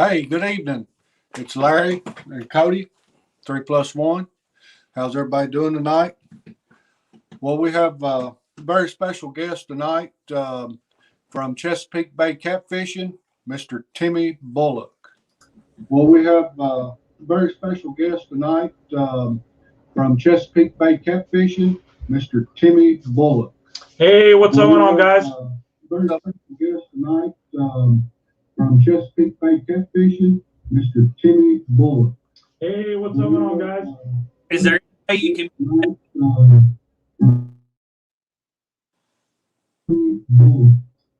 Hey, good evening. It's Larry and Cody, 3+1. How's everybody doing tonight? Well, we have a very special guest tonight from Chesapeake Bay Catfishing, Mr. Timmy Bullock. Well, we have a very special guest tonight from Chesapeake Bay Catfishing, Mr. Timmy Bullock. Hey, what's going on, guys? Very special guest tonight from Chesapeake Bay Catfishing, Mr. Timmy Bullock. Hey, what's going on, guys? Is there any way you can?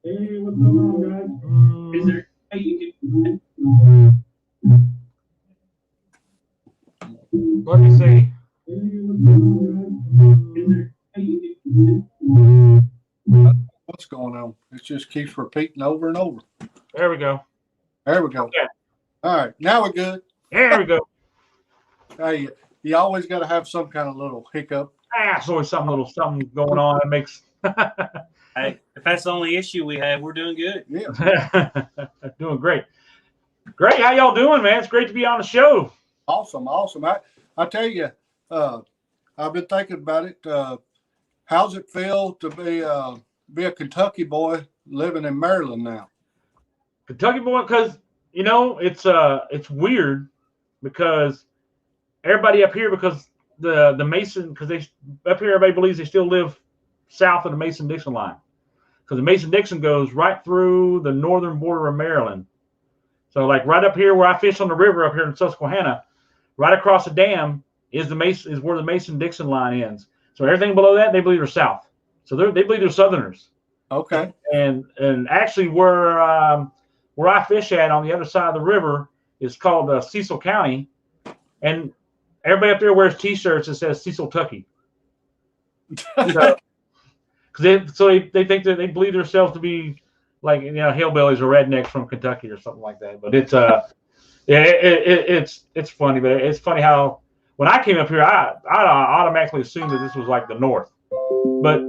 Hey, what's going on, guys? Is there any way you can? Let me see. What's going on? It just keeps repeating over and over. There we go. There we go. Okay. All right, now we're good. There we go. Hey, you always got to have some kind of little hiccup. It's always something going on that makes. Hey, if that's the only issue we have, we're doing good. Yeah, Doing great. Great. How y'all doing, man? It's great to be on the show. awesome. I tell you, I've been thinking about it. How's it feel to be a Kentucky boy living in Maryland now? Kentucky boy, because it's weird because everybody up here, because the Mason, because they up here everybody believes they still live south of the Mason-Dixon line, because the Mason-Dixon goes right through the northern border of Maryland. So like right up here where I fish on the river up here in Susquehanna, right across the dam is where the Mason-Dixon line ends. So everything below that they believe are south. So they believe they're Southerners. Okay. And actually where I fish at on the other side of the river is called Cecil County, and everybody up there wears T-shirts that says Cecil Tucky. So they think that they believe themselves to be like hillbillies or rednecks from Kentucky or something like that. But it's it's funny, but it's funny how when I came up here I automatically assumed that this was like the North, but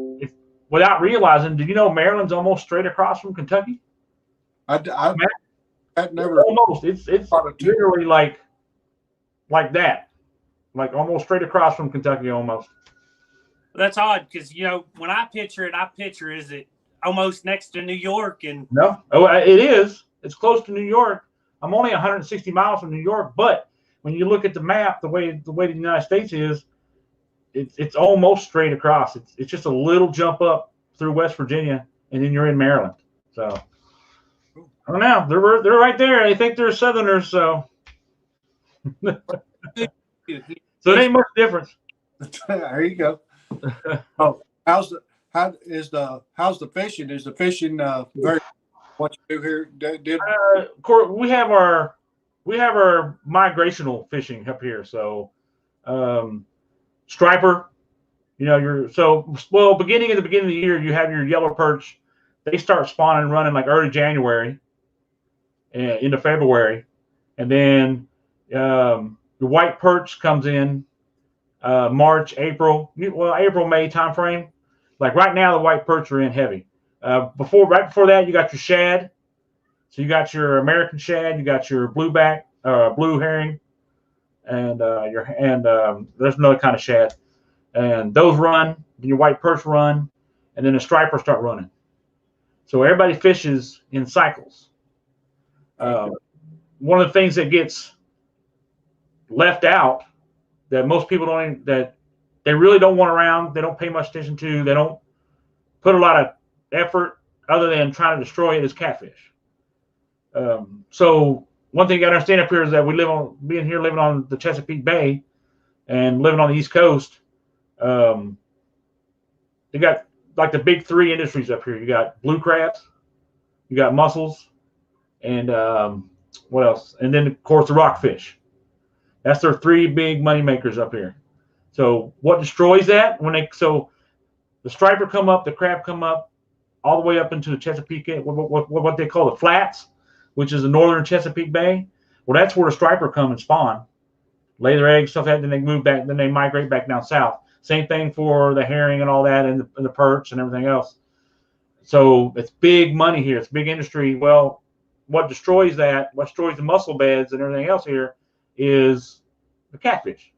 without realizing, did you know Maryland's almost straight across from Kentucky? I've never almost. It's literally like that, like almost straight across from Kentucky almost. That's odd because when I picture it as it almost next to New York and No, it is. It's close to New York. I'm only 160 miles from New York, but when you look at the map, the way the United States is, it's almost straight across. It's just a little jump up through West Virginia, and then you're in Maryland. So I don't know. They're right there. They think they're Southerners, so it ain't much difference. There you go. Oh, how's the fishing? Is the fishing very what you do here? We have our migrational fishing up here. So striper, beginning of the year, you have your yellow perch. They start spawning and running like early January into February, and then the white perch comes in March, April, May time frame. Like right now, the white perch are in heavy. Right before that, you got your shad. So you got your American shad, you got your blueback, blue herring, and there's another kind of shad, and those run. Then your white perch run, and then the stripers start running. So everybody fishes in cycles. One of the things that gets left out that most people that they really don't want around, they don't pay much attention to, they don't put a lot of effort other than trying to destroy it, is catfish. So one thing you got to understand up here is that living on the Chesapeake Bay and living on the East Coast, they got like the big three industries up here. You got blue crabs, you got mussels, and what else? And then of course the rockfish. That's their three big money makers up here. So what destroys that? So the striper come up, the crab come up, all the way up into the Chesapeake, what they call the flats, which is the northern Chesapeake Bay. Well, that's where the striper come and spawn, lay their eggs, stuff like that, then they move back, then they migrate back down south. Same thing for the herring and all that, and the perch and everything else. So it's big money here. It's big industry. Well, what destroys that, what destroys the mussel beds and everything else here, is the catfish,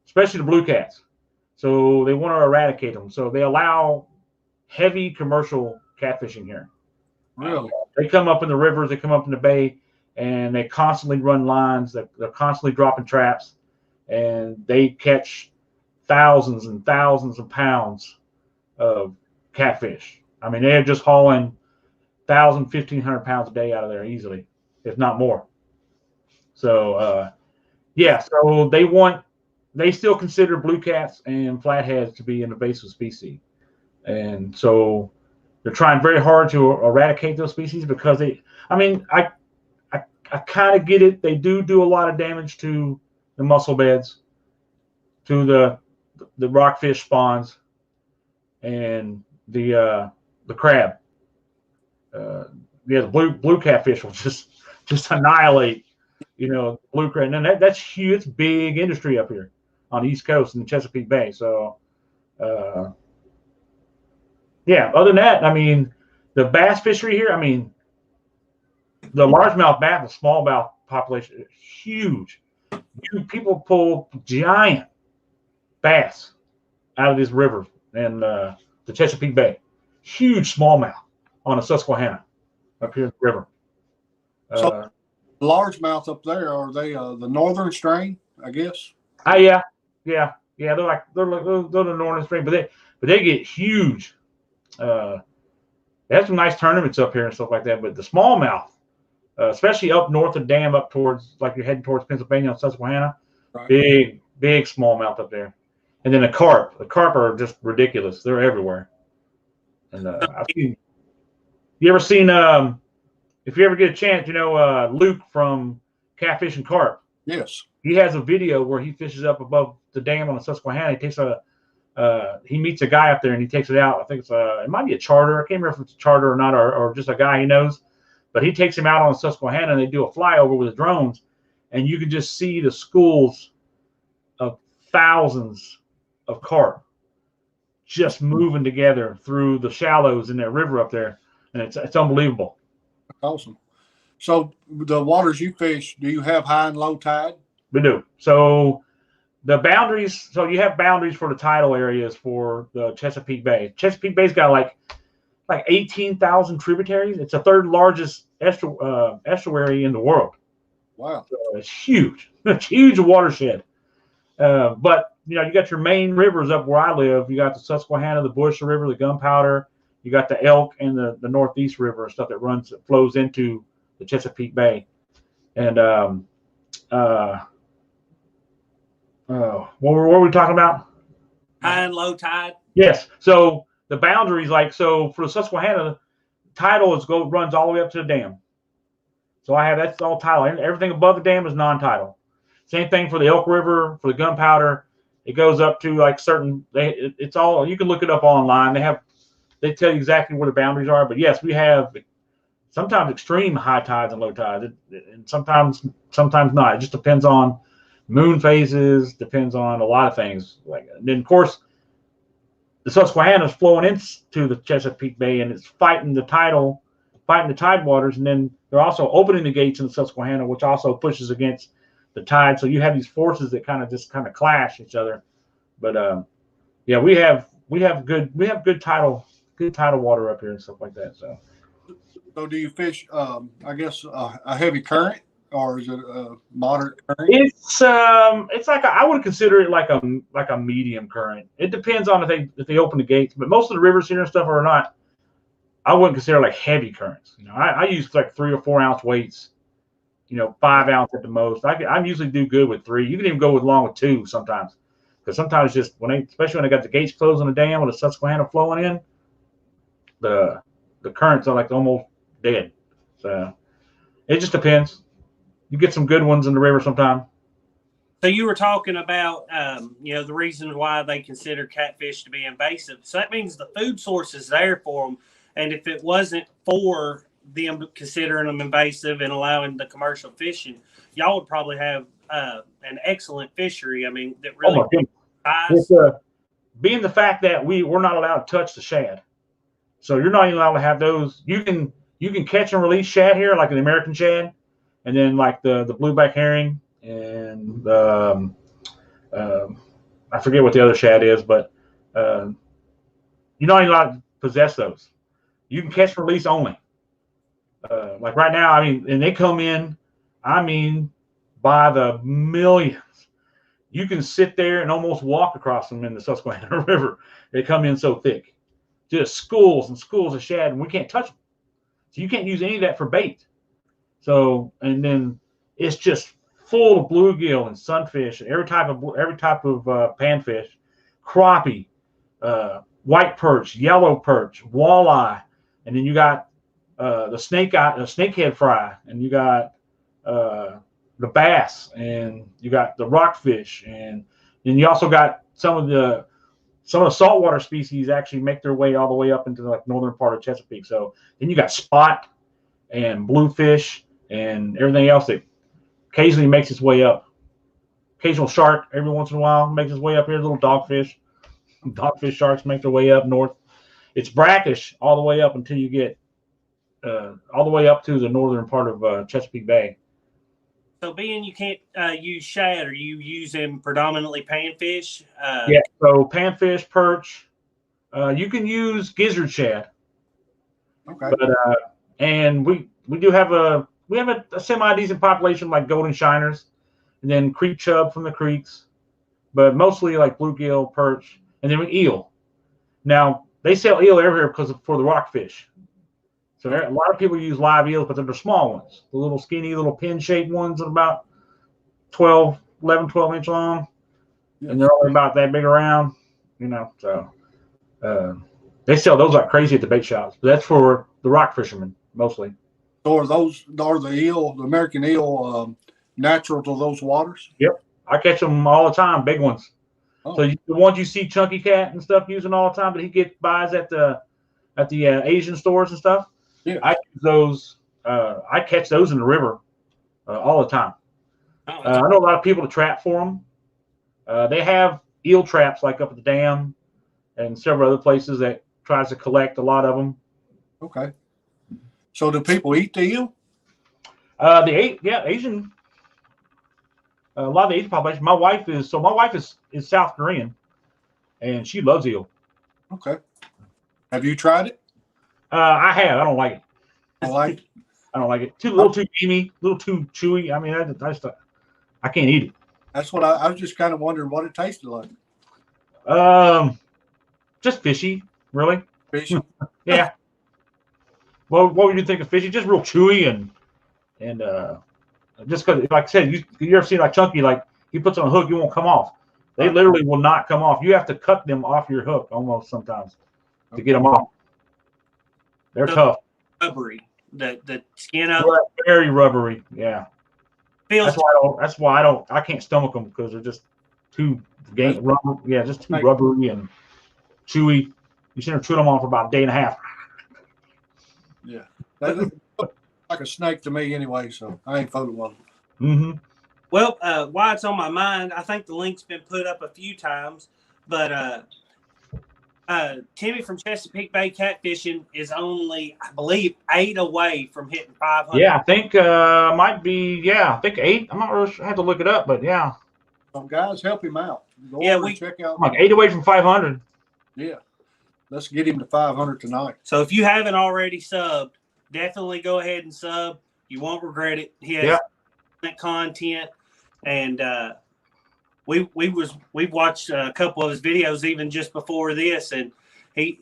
especially the blue cats. So they want to eradicate them. So they allow heavy commercial catfishing here. Really? They come up in the rivers, they come up in the bay, and they constantly run lines. They're constantly dropping traps, and they catch thousands and thousands of pounds of catfish. I mean, they're just hauling 1,000, 1,500 pounds a day out of there easily, if not more. So, yeah, so they still consider blue cats and flatheads to be an invasive species. And so they're trying very hard to eradicate those species because I kind of get it. They do a lot of damage to the mussel beds, to the rockfish spawns, and the crab. The blue catfish will just annihilate, blue crab. And that's huge. It's big industry up here on the East Coast in the Chesapeake Bay. So, yeah. Other than that, I mean, the bass fishery here. I mean, the largemouth bass, the smallmouth population is huge. People pull giant bass out of this river and the Chesapeake Bay. Huge smallmouth on the Susquehanna up here in the river. So largemouth up there, are they the northern strain, I guess? Yeah. They're the northern strain, but they get huge. They have some nice tournaments up here and stuff like that. But the smallmouth, especially up north of dam, up towards, like you're heading towards Pennsylvania on Susquehanna, right. Big smallmouth up there. And then the carp are just ridiculous. They're everywhere. And you ever seen, if you ever get a chance, Luke from Catfish and Carp. Yes. He has a video where he fishes up above the dam on the Susquehanna. He takes he meets a guy up there and he takes it out. I think it might be a charter. I can't remember if it's a charter or not, or just a guy he knows. But he takes him out on the Susquehanna and they do a flyover with the drones, and you can just see the schools of thousands of carp just moving together through the shallows in that river up there, and it's unbelievable. Awesome. So the waters you fish, do you have high and low tide? We do. So the boundaries, so you have boundaries for the tidal areas for the Chesapeake Bay. Chesapeake Bay's got like 18,000 tributaries. It's the third largest estuary in the world. Wow. So it's huge. It's a huge watershed. But you got your main rivers up where I live. You got the Susquehanna, the Bush River, the Gunpowder. You got the Elk and the Northeast River and stuff that flows into the Chesapeake Bay. And what were we talking about? High and low tide. Yes. So the boundaries, for the Susquehanna, tidal runs all the way up to the dam. So that's all tidal. Everything above the dam is non-tidal. Same thing for the Elk River, for the Gunpowder. It goes up to certain. It's all, you can look it up online. They tell you exactly where the boundaries are. But yes, we have sometimes extreme high tides and low tides, and sometimes not. It just depends on moon phases. Depends on a lot of things. And then of course, the Susquehanna is flowing into the Chesapeake Bay, and it's fighting the tide waters, and then they're also opening the gates in the Susquehanna, which also pushes against the tide. So you have these forces that kind of clash each other. But yeah, we have good tidal water up here and stuff like that. So do you fish I guess a heavy current, or is it a moderate current? It's I would consider it like a medium current. It depends on if they open the gates, but most of the rivers here and stuff are not. I wouldn't consider like heavy currents. I use like 3 or 4 ounce weights. 5 ounce at the most. I usually do good with 3. You can even go along with 2 sometimes, because sometimes just especially when they got the gates closed on the dam with the Susquehanna flowing in, the currents are like almost dead. So it just depends. You get some good ones in the river sometime. So you were talking about the reasons why they consider catfish to be invasive. So that means the food source is there for them, and if it wasn't for them considering them invasive and allowing the commercial fishing, y'all would probably have an excellent fishery. I mean, that really being the fact that we're not allowed to touch the shad, so you're not even allowed to have those. You You can catch and release shad here, like the American shad, and then like the blueback herring and I forget what the other shad is, but you're not even allowed to possess those. You can catch and release only. Like right now, I mean, and they come in, I mean, by the millions. You can sit there and almost walk across them in the Susquehanna River. They come in so thick. Just schools and schools of shad, and we can't touch them. So you can't use any of that for bait. So, and then it's just full of bluegill and sunfish and every type of panfish, crappie, white perch, yellow perch, walleye, and then you got the snakehead fry, and you got the bass, and you got the rockfish, and then you also got some of the saltwater species actually make their way all the way up into the northern part of Chesapeake. So then you got spot and bluefish and everything else that occasionally makes its way up. Occasional shark every once in a while makes its way up here. Little dogfish sharks make their way up north. It's brackish all the way up until you get all the way up to the northern part of Chesapeake Bay. So, being you can't use shad, are you using predominantly panfish? Yeah, so panfish, perch. You can use gizzard shad. Okay. But and we do have a semi decent population like golden shiners, and then creek chub from the creeks, but mostly like bluegill, perch, and then eel. Now they sell eel everywhere for the rockfish. So a lot of people use live eels, but they're the small ones, the little skinny, little pin-shaped ones, about 12 inch long, and they're only about that big around, So they sell those like crazy at the bait shops. But that's for the rock fishermen mostly. So are the American eel, natural to those waters? Yep, I catch them all the time, big ones. Oh. So the ones you see Chunky Cat and stuff using all the time, that he buys at the Asian stores and stuff. Yeah. I use those. I catch those in the river all the time. I know a lot of people to trap for them. They have eel traps like up at the dam and several other places that tries to collect a lot of them. Okay. So do people eat the eel? Asian. A lot of the Asian population. My wife is South Korean, and she loves eel. Okay. Have you tried it? I have. I don't like it. I like it. I don't like it. A little too gamey, a little too chewy. I mean, I can't eat it. That's what I was just kind of wondering what it tasted like. Just fishy, really. Fishy. Yeah. Well, what would you think of fishy? Just real chewy and just because, like I said, you ever see like Chunky, like he puts on a hook, you won't come off. They literally will not come off. You have to cut them off your hook almost sometimes to get them off. They're tough. Rubbery. The skin of very rubbery. Yeah. That's why I can't stomach them, because they're just too rubber. Yeah, just too rubbery and chewy. You should have chewed them on for about a day and a half. Yeah. That looks like a snake to me anyway, so I ain't fooling with them. Mm-hmm. Well, why it's on my mind, I think the link's been put up a few times, but Timmy from Chesapeake Bay Catfishing is only, I believe, 8 away from hitting 500. Yeah, I think might be. Yeah, I think 8. I'm not really sure. I have to look it up, but yeah. Some guys help him out. Go we check out. I'm like 8 away from 500. Yeah, let's get him to 500 tonight. So if you haven't already subbed, definitely go ahead and sub. You won't regret it. He has content, and we've watched a couple of his videos even just before this, and he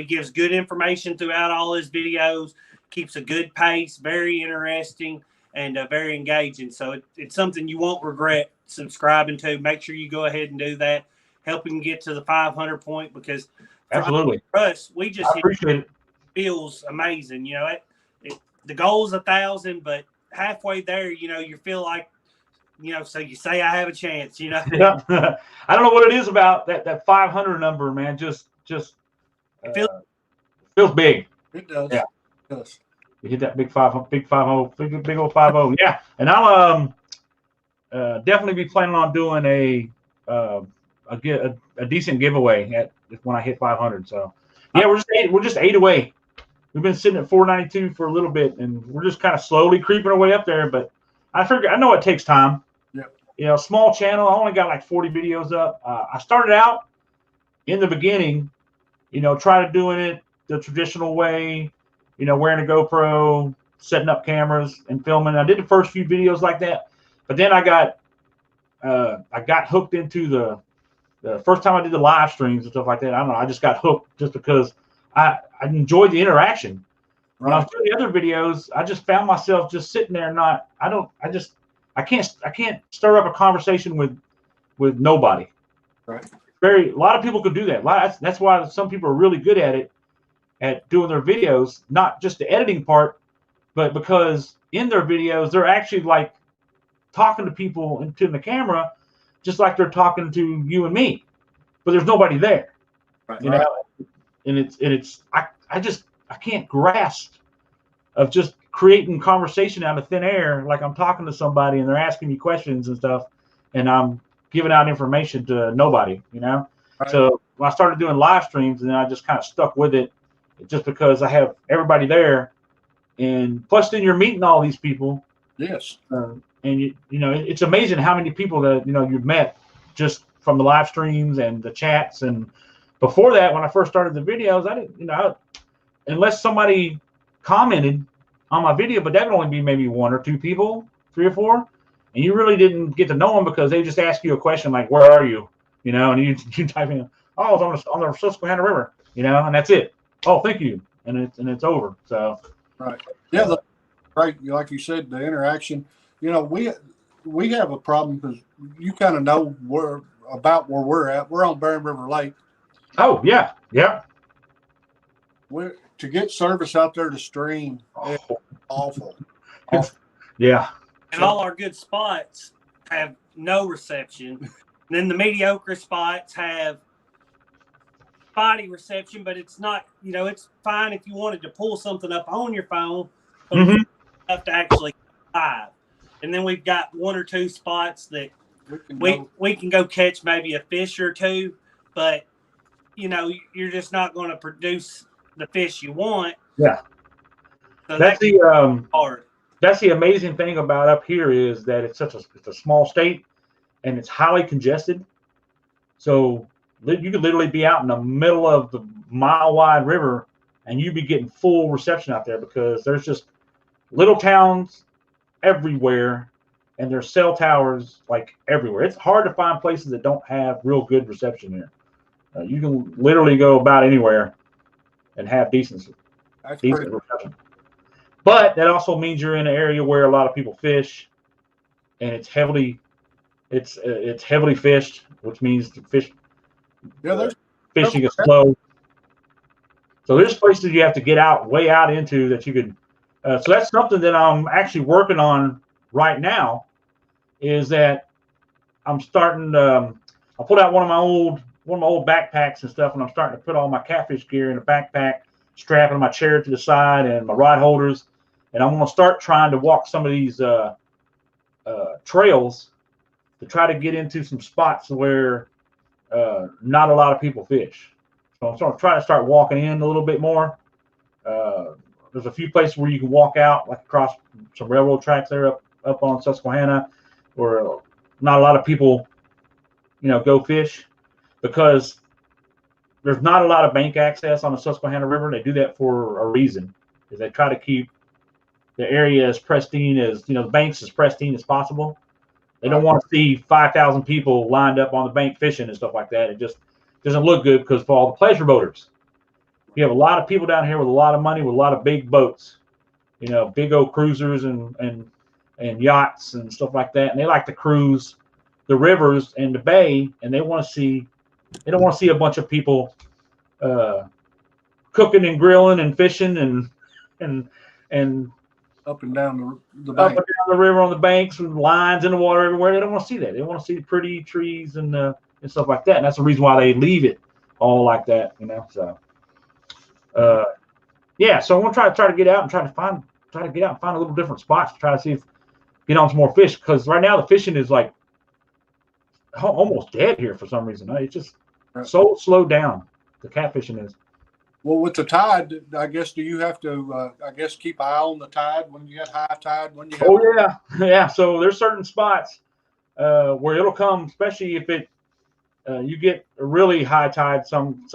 gives good information throughout all his videos, keeps a good pace, very interesting, and very engaging. So it's something you won't regret subscribing to. Make sure you go ahead and do that. Help him get to the 500 point, because absolutely for us, we just appreciate it. Feels amazing. The goal's 1,000, but halfway there, you feel like, so you say I have a chance, Yeah. I don't know what it is about that 500 number, man. Just it feels big. It does. Yeah. It does. You hit that big old 50. Yeah. And I'll definitely be planning on doing a decent giveaway when I hit 500. So yeah, we're just 8 away. We've been sitting at 492 for a little bit, and we're just kind of slowly creeping our way up there. But I know it takes time. Yeah. Small channel. I only got like 40 videos up. I started out in the beginning, try doing it the traditional way, wearing a GoPro, setting up cameras and filming. I did the first few videos like that, but then I got hooked into the first time I did the live streams and stuff like that. I don't know. I just got hooked just because I enjoyed the interaction. When I was doing the other videos, I just found myself just sitting there and I can't stir up a conversation with nobody. Right. A lot of people could do that. That's why some people are really good at doing their videos, not just the editing part, but because in their videos they're actually like talking to people into the camera, just like they're talking to you and me, but there's nobody there. Right. And I can't grasp of just creating conversation out of thin air, like I'm talking to somebody and they're asking me questions and stuff, and I'm giving out information to nobody, Right. So when I started doing live streams, and then I just kind of stuck with it, just because I have everybody there, and plus then you're meeting all these people. Yes. And it's amazing how many people that you've met just from the live streams and the chats. And before that, when I first started the videos, I didn't, unless somebody commented on my video, but that would only be maybe 1 or 2 people, 3 or 4, and you really didn't get to know them because they just ask you a question like, "Where are you?" And you type in, "Oh, it's on the Susquehanna River," and that's it. "Oh, thank you," and it's over. So right, yeah, right. Like you said, the interaction. We have a problem because you kind of know where we're at. We're on Barren River Lake. Oh yeah. To get service out there to stream is awful. Yeah. And all our good spots have no reception. And then the mediocre spots have spotty reception, but it's not, it's fine if you wanted to pull something up on your phone, but it's enough to actually live. And then we've got 1 or 2 spots that we can go catch maybe a fish or 2, but you're just not going to produce the fish you want. Yeah. So that's hard. That's the amazing thing about up here is that it's a small state and it's highly congested. So you could literally be out in the middle of the mile-wide river and you'd be getting full reception out there because there's just little towns everywhere and there's cell towers like everywhere. It's hard to find places that don't have real good reception here. You can literally go about anywhere and have decent reception. But that also means you're in an area where a lot of people fish, and it's heavily fished, which means the fishing is slow. So there's places you have to get way out into that you could. So that's something that I'm actually working on right now. Is that I'm starting. I pulled out one of my old backpacks and stuff, and I'm starting to put all my catfish gear in a backpack, strapping my chair to the side and my rod holders. And I'm going to start trying to walk some of these trails to try to get into some spots where not a lot of people fish. So I'm trying to start walking in a little bit more. There's a few places where you can walk out, like across some railroad tracks there up on Susquehanna, where not a lot of people, go fish, because there's not a lot of bank access on the Susquehanna River. They do that for a reason, is they try to keep the area as pristine as, the banks as pristine as possible. They don't want to see 5,000 people lined up on the bank fishing and stuff like that. It just doesn't look good because for all the pleasure boaters, you have a lot of people down here with a lot of money, with a lot of big boats, big old cruisers and yachts and stuff like that. And they like to cruise the rivers and the bay, and they don't want to see a bunch of people cooking and grilling and fishing and up and down the up bank. and down the river on the banks with lines in the water everywhere. They don't want to see that. They want to see the pretty trees and stuff like that. And that's the reason why they leave it all like that, So, So I'm gonna try to get out and try to find a little different spots to try to see if get on some more fish, because right now the fishing is like almost dead here for some reason. It's just so slowed down. The catfishing is. Well, with the tide, I guess, do you have to, I guess, keep eye on the tide when you get high tide? When you have Oh yeah, yeah. So there's certain spots where it'll come, especially if it you get a really high tide some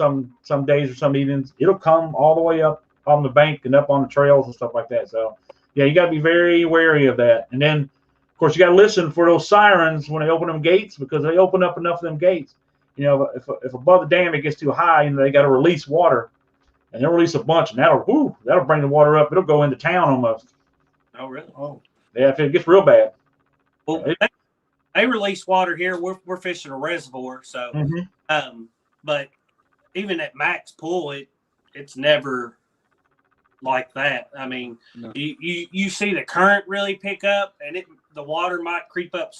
days or some evenings. It'll come all the way up on the bank and up on the trails and stuff like that. So yeah, you got to be very wary of that. And then of course you got to listen for those sirens when they open them gates, because they open up enough of them gates. You know, if above the dam it gets too high, they got to release water, and they'll release a bunch, and that'll bring the water up. It'll go into town almost. Oh, really? Oh, yeah, if it gets real bad. Well, they release water here. We're fishing a reservoir, so but even at max pull, it's never like that. I mean, no. you see the current really pick up, and the water might creep up,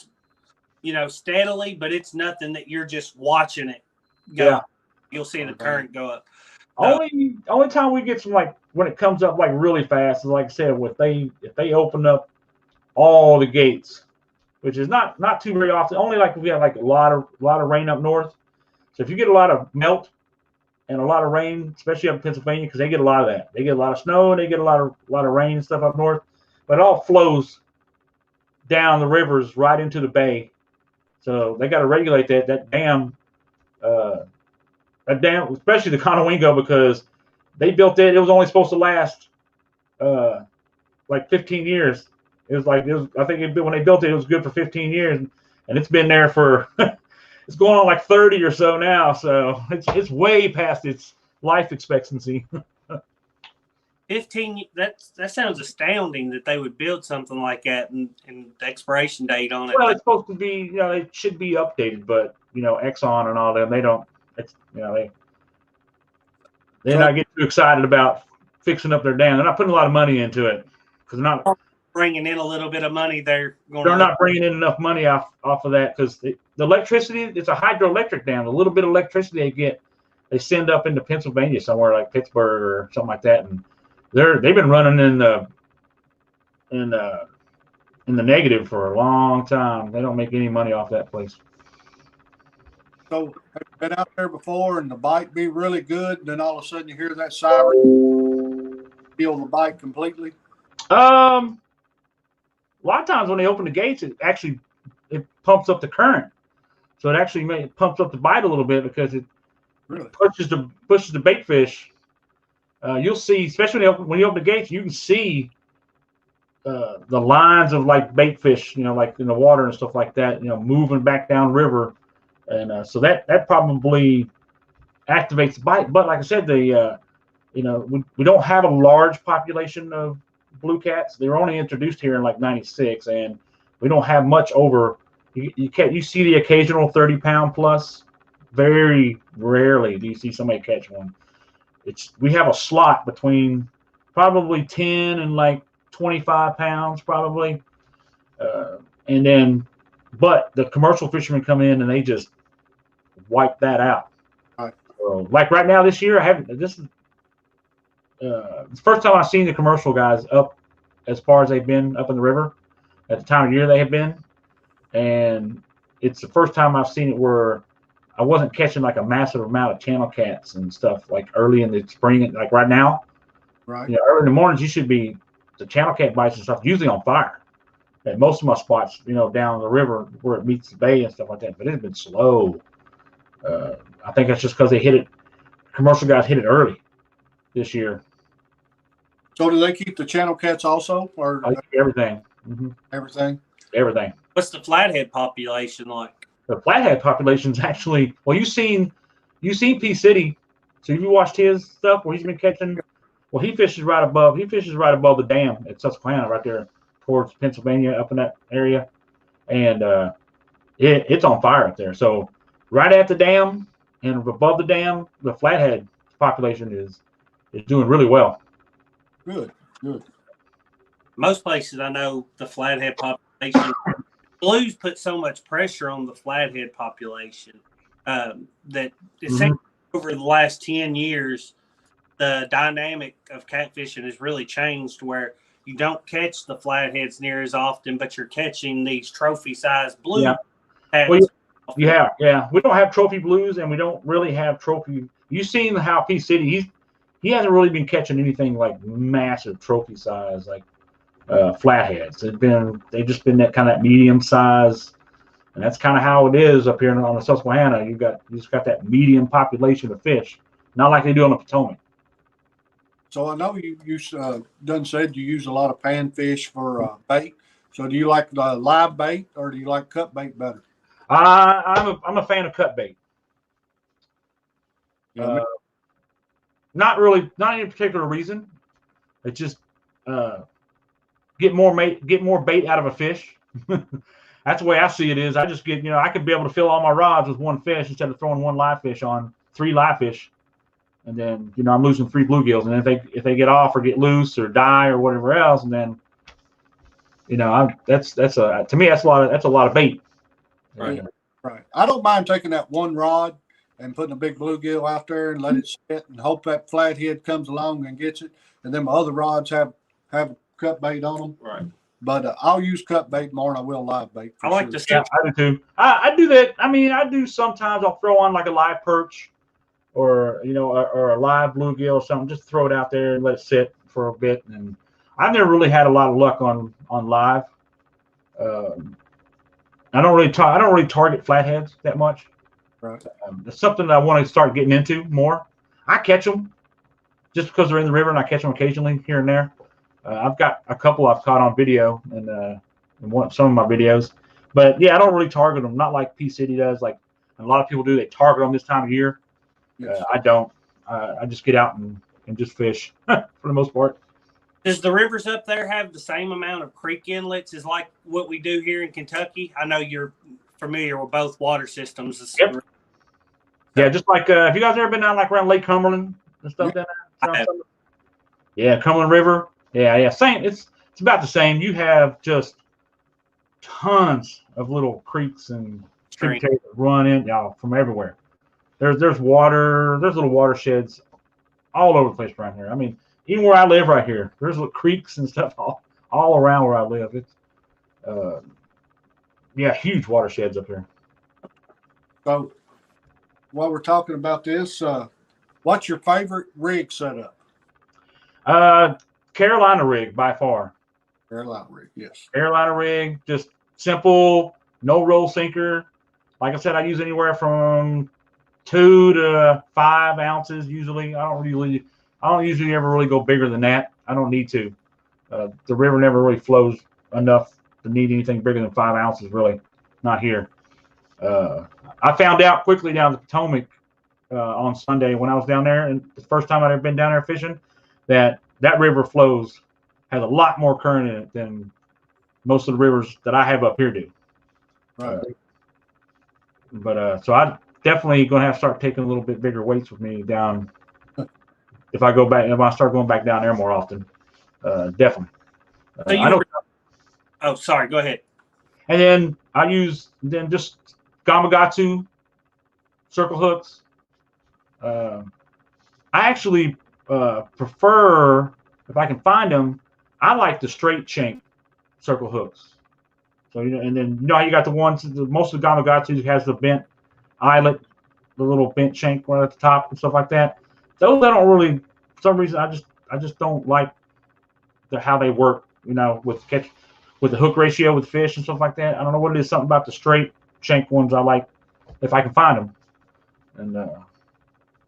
steadily, but it's nothing that you're just watching it go. Yeah. You'll see the current go up. Only time we get some, like, when it comes up like really fast is, like I said, if they open up all the gates, which is not too very often. Only like if we have like a lot of rain up north. So if you get a lot of melt and a lot of rain, especially up in Pennsylvania, because they get a lot of that. They get a lot of snow and they get a lot of rain and stuff up north, but it all flows down the rivers right into the bay. So they got to regulate that dam, especially the Conowingo, because they built it. It was only supposed to last like 15 years. I think when they built it, it was good for 15 years, and it's been there for it's going on like 30 or so now. So it's way past its life expectancy. 15. That sounds astounding that they would build something like that and the expiration date on it. Well, it's supposed to be, it should be updated, but Exxon and all them, they don't. It's they're not getting too excited about fixing up their dam. They're not putting a lot of money into it because they're not bringing in a little bit of money. They're not bringing in enough money off of that, because the electricity, it's a hydroelectric dam. The little bit of electricity they get, they send up into Pennsylvania somewhere like Pittsburgh or something like that, and they've been running in the negative for a long time. They don't make any money off that place. so have you been out there before and the bite be really good, and then all of a sudden you hear that siren, feel the bite completely? A lot of times when they open the gates, it pumps up the current, so it actually pumps up the bite a little bit, because it really pushes the bait fish. You'll see, especially when you open the gates, you can see the lines of like bait fish, like in the water and stuff like that, moving back down river, and so that probably activates the bite. But like I said, we don't have a large population of blue cats. They were only introduced here in like '96, and we don't have much over. You see the occasional 30-pound plus. Very rarely do you see somebody catch one. We have a slot between probably 10 and like 25 pounds probably, but the commercial fishermen come in and they just wipe that out. Right. So, like right now this year, it's the first time I've seen the commercial guys up as far as they've been up in the river at the time of year they have been, and it's the first time I've seen it where I wasn't catching like a massive amount of channel cats and stuff like early in the spring, like right now. Right. Early in the mornings, the channel cat bites and stuff usually on fire. And most of my spots, down the river where it meets the bay and stuff like that, but it's been slow. I think that's just because commercial guys hit it early this year. So do they keep the channel cats also, or Everything? Everything. What's the flathead population like? The flathead population's actually, well, you've seen P City. So have you watched his stuff where he's been catching? Well, he fishes right above the dam at Susquehanna, right there towards Pennsylvania, up in that area, and it's on fire up there. So right at the dam and above the dam, the flathead population is doing really well. Good. Most places I know the flathead population. Blues put so much pressure on the flathead population that essentially over the last 10 years, the dynamic of catfishing has really changed, where you don't catch the flatheads near as often, but you're catching these trophy-sized blue. Yeah. Well, yeah. We don't have trophy blues, and we don't really have trophy. You've seen how P City he hasn't really been catching anything like massive trophy size, like flatheads. They've just been that kind of medium size, and that's kind of how it is up here on the Susquehanna. You just got that medium population of fish, not like they do on the Potomac. So I know you done said you use a lot of panfish for bait. So do you like the live bait or do you like cut bait better? I'm a fan of cut bait. Yeah, Not really, not any particular reason. It's just get more bait out of a fish. That's the way I see it. Is I just get, I could be able to fill all my rods with one fish instead of throwing one live fish on 3 live fish, and then I'm losing 3 bluegills. And if they get off or get loose or die or whatever else, and then to me that's a lot of bait. right. Right. I don't mind taking that one rod and putting a big bluegill out there and let it sit and hope that flathead comes along and gets it. And then my other rods have cut bait on them. Right. But I'll use cut bait more than I will live bait. I like to Yeah, I do too. I do that. I mean, I do sometimes. I'll throw on like a live perch, or or a live bluegill or something. Just throw it out there and let it sit for a bit. And I've never really had a lot of luck on live. I don't really target flatheads that much. Right. It's something that I want to start getting into more. I catch them just because they're in the river, and I catch them occasionally here and there. I've got a couple I've caught on video and some of my videos, but yeah, I don't really target them. Not like P City does, like a lot of people do. They target them this time of year. Yes. I don't. I just get out and just fish for the most part. Does the rivers up there have the same amount of creek inlets as like what we do here in Kentucky? I know you're familiar with both water systems. Yep. Yeah, just like have you guys ever been down like around Lake Cumberland and stuff down there? Yeah, Cumberland River. Yeah, same. It's about the same. You have just tons of little creeks and tributaries that run in from everywhere. There's water. There's little watersheds all over the place around here. I mean, even where I live right here, there's little creeks and stuff all around where I live. It's huge watersheds up here. So while we're talking about this, what's your favorite rig setup? Carolina rig by far. Carolina rig, yes. Carolina rig, just simple, no roll sinker. Like I said, I use anywhere from 2 to 5 ounces usually. I don't usually ever really go bigger than that. I don't need to. The river never really flows enough to need anything bigger than 5 ounces, really. Not here. I found out quickly down the Potomac on Sunday when I was down there, and the first time I'd ever been down there fishing, that river has a lot more current in it than most of the rivers that I have up here do. Right. So I definitely going to have to start taking a little bit bigger weights with me down if I start going back down there more often. Definitely. Oh, sorry. Go ahead. And then I use just Gamakatsu circle hooks. I actually prefer, if I can find them, I like the straight shank circle hooks. So and then how you got the ones, most of the Gamakatsu has the bent eyelet, the little bent shank right at the top and stuff like that. Those I don't really, for some reason, I just don't like how they work. With the hook ratio with fish and stuff like that. I don't know what it is. Something about the straight shank ones I like, if I can find them. And well,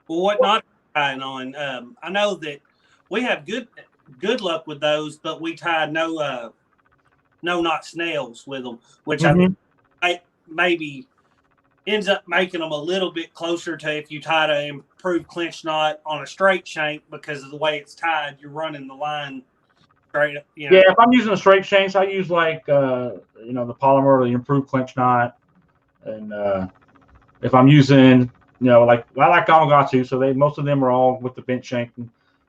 what not tying on? I know that we have good luck with those, but we tied no knot snails with them, which I maybe ends up making them a little bit closer to if you tie an improved clinch knot on a straight shank, because of the way it's tied, you're running the line straight up. Yeah, if I'm using the straight shanks, I use like the polymer or the improved clinch knot, and if I'm using like I like Gamakatsu, so most of them are all with the bent shank.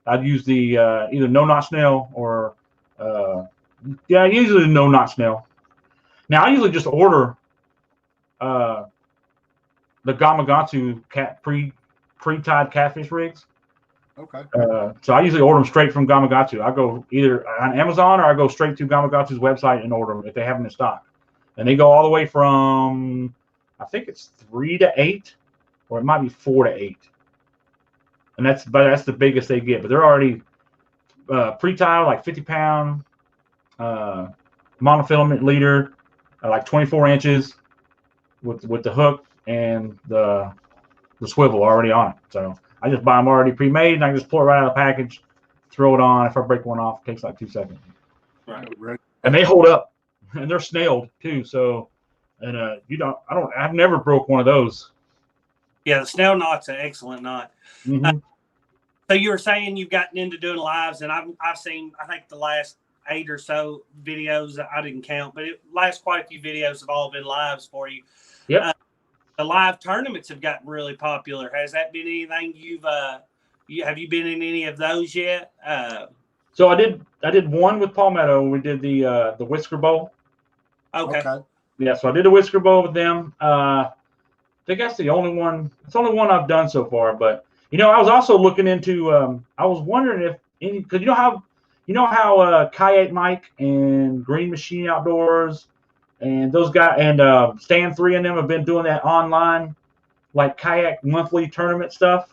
I'd use the either no knot snail or usually no knot snail. Now I usually just order the Gamakatsu pre-tied catfish rigs. Okay. So I usually order them straight from Gamakatsu. I go either on Amazon or I go straight to Gamakatsu's website and order them if they have them in stock. And they go all the way from, I think it's 3 to 8, or it might be 4 to 8. and that's the biggest they get. But they're already pre-tied, like 50-pound monofilament leader, like 24 inches with the hook and the swivel already on it. So I just buy them already pre-made, and I can just pull it right out of the package, throw it on. If I break one off, it takes like 2 seconds. Right. And they hold up, and they're snailed too. So, and I've never broke one of those. Yeah, the snail knot's an excellent knot. Mm-hmm. So you were saying you've gotten into doing lives, and I've seen, I think the last 8 or so videos, I didn't count, but last quite a few videos have all been lives for you. Yep. The live tournaments have gotten really popular. Has that been anything have you been in any of those yet? So I did one with Palmetto. We did the Whisker Bowl. Okay. Yeah, so I did the Whisker Bowl with them. I think that's the only one. It's the only one I've done so far. But I was also looking into. I was wondering if because you know how Kayak Mike and Green Machine Outdoors and those guys and Stand 3 and them have been doing that online like kayak monthly tournament stuff.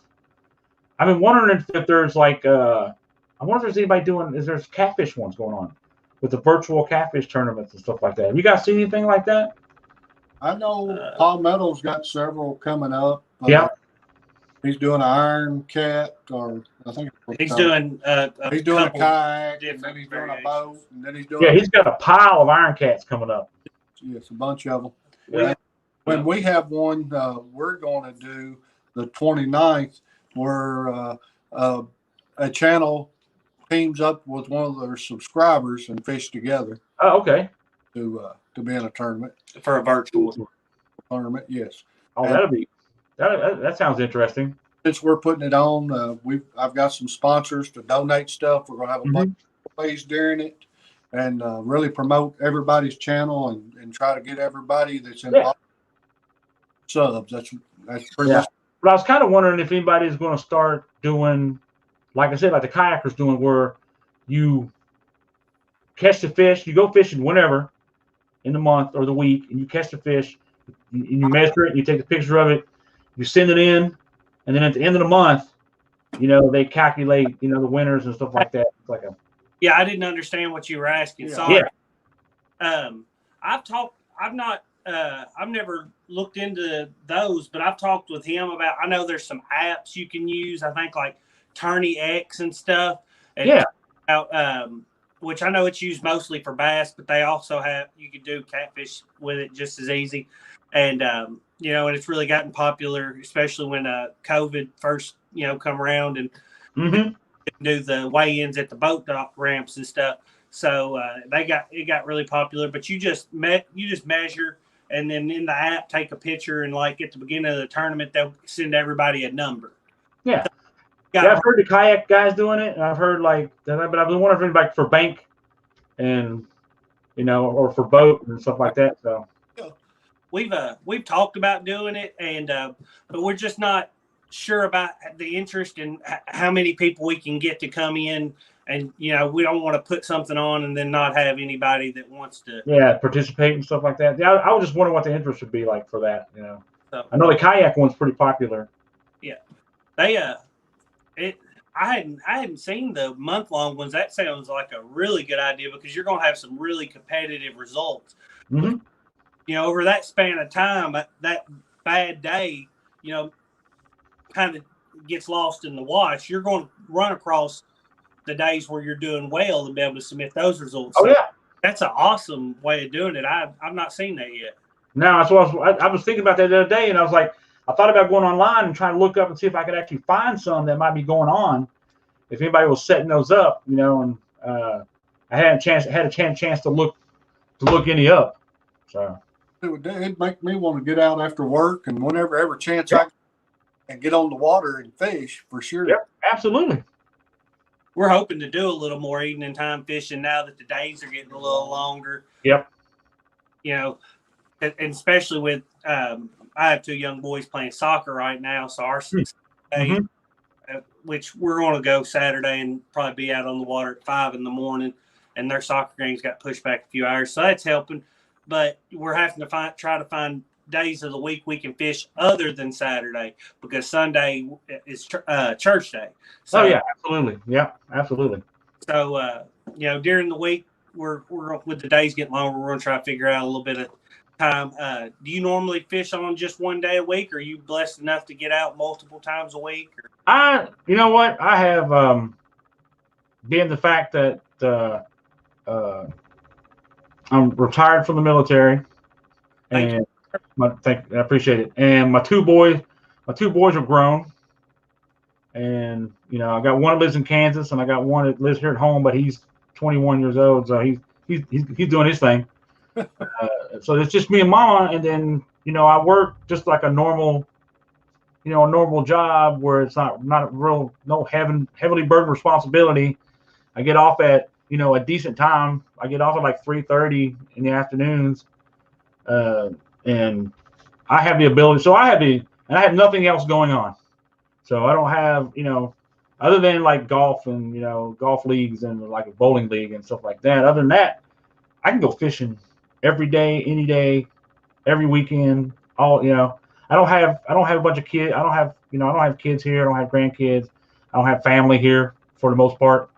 I've been wondering if there's like I wonder if there's anybody doing. Is there's catfish ones going on with the virtual catfish tournaments and stuff like that? Have you guys seen anything like that? I know Palmetto's got several coming up. Yeah. He's doing an Iron Cat, or I think he's doing a kayak, and then he's doing a boat, and then he's doing. Yeah, he's got a pile of Iron Cats coming up. Yes, a bunch of them. Yeah. When we have one, we're going to do the 29th, where a channel teams up with one of their subscribers and fish together. Oh, okay. To be in a tournament for a virtual tournament, yes. Oh, that sounds interesting. Since we're putting it on, I've got some sponsors to donate stuff. We're gonna have a bunch of plays during it, and really promote everybody's channel and try to get everybody that's involved subs. That's pretty much. But I was kind of wondering if anybody's going to start doing, like I said, like the kayakers doing, where you catch the fish, you go fishing whenever in the month or the week, and you catch the fish, and you measure it, and you take a picture of it, you send it in, and then at the end of the month, they calculate, the winners and stuff like that. It's like a. Yeah, I didn't understand what you were asking. Yeah. Sorry. Yeah. I've never looked into those, but I've talked with him about. I know there's some apps you can use. I think like Tourney X and stuff. And which I know it's used mostly for bass, but they also you could do catfish with it just as easy. And and it's really gotten popular, especially when COVID first come around and do the weigh-ins at the boat dock ramps and stuff. So it got really popular. But you just measure, and then in the app take a picture, and like at the beginning of the tournament they'll send everybody a number. Yeah. I've heard the kayak guys doing it, and I've heard but I've been wondering if anybody for bank and or for boat and stuff like that. So we've talked about doing it, and but we're just not sure about the interest and how many people we can get to come in. And we don't want to put something on and then not have anybody that wants to participate and stuff like that. Yeah, I was just wondering what the interest would be like for that. So, I know the kayak one's pretty popular. Yeah, they I hadn't seen the month-long ones. That sounds like a really good idea, because you're going to have some really competitive results. Mm-hmm. Over that span of time, that bad day, kind of gets lost in the wash. You're going to run across the days where you're doing well and be able to submit those results. Oh, yeah. That's an awesome way of doing it. I've not seen that yet. No, that's what I was thinking about that the other day, and I was like, I thought about going online and trying to look up and see if I could actually find some that might be going on, if anybody was setting those up, and I had a chance to look any up. So it'd make me want to get out after work, and whenever chance I can get on the water and fish for sure. Yep, absolutely. We're hoping to do a little more evening time fishing now that the days are getting a little longer. Yep. And especially with I have 2 young boys playing soccer right now, so our day, which we're going to go Saturday and probably be out on the water at 5 in the morning, and their soccer games got pushed back a few hours, so that's helping. But we're having to try to find days of the week we can fish other than Saturday, because Sunday is church day. So, oh yeah, absolutely, yeah, absolutely. So during the week we're with the days getting longer, we're gonna try to figure out a little bit of time. Do you normally fish on just one day a week, or are you blessed enough to get out multiple times a week? You know what, I have being the fact that I'm retired from the military, and I appreciate it. And my two boys are grown, and I got one that lives in Kansas, and I got one that lives here at home, but he's 21 years old, so he's doing his thing. So it's just me and Mama, and then I work just like a normal job where it's not no heavily burdened responsibility. I get off at a decent time. I get off at like 3:30 in the afternoons, and I have the ability. So I have nothing else going on. So I don't have other than like golf and golf leagues and like a bowling league and stuff like that. Other than that, I can go fishing every day, any day, every weekend. I don't have a bunch of kids. I don't have kids here. I don't have grandkids. I don't have family here for the most part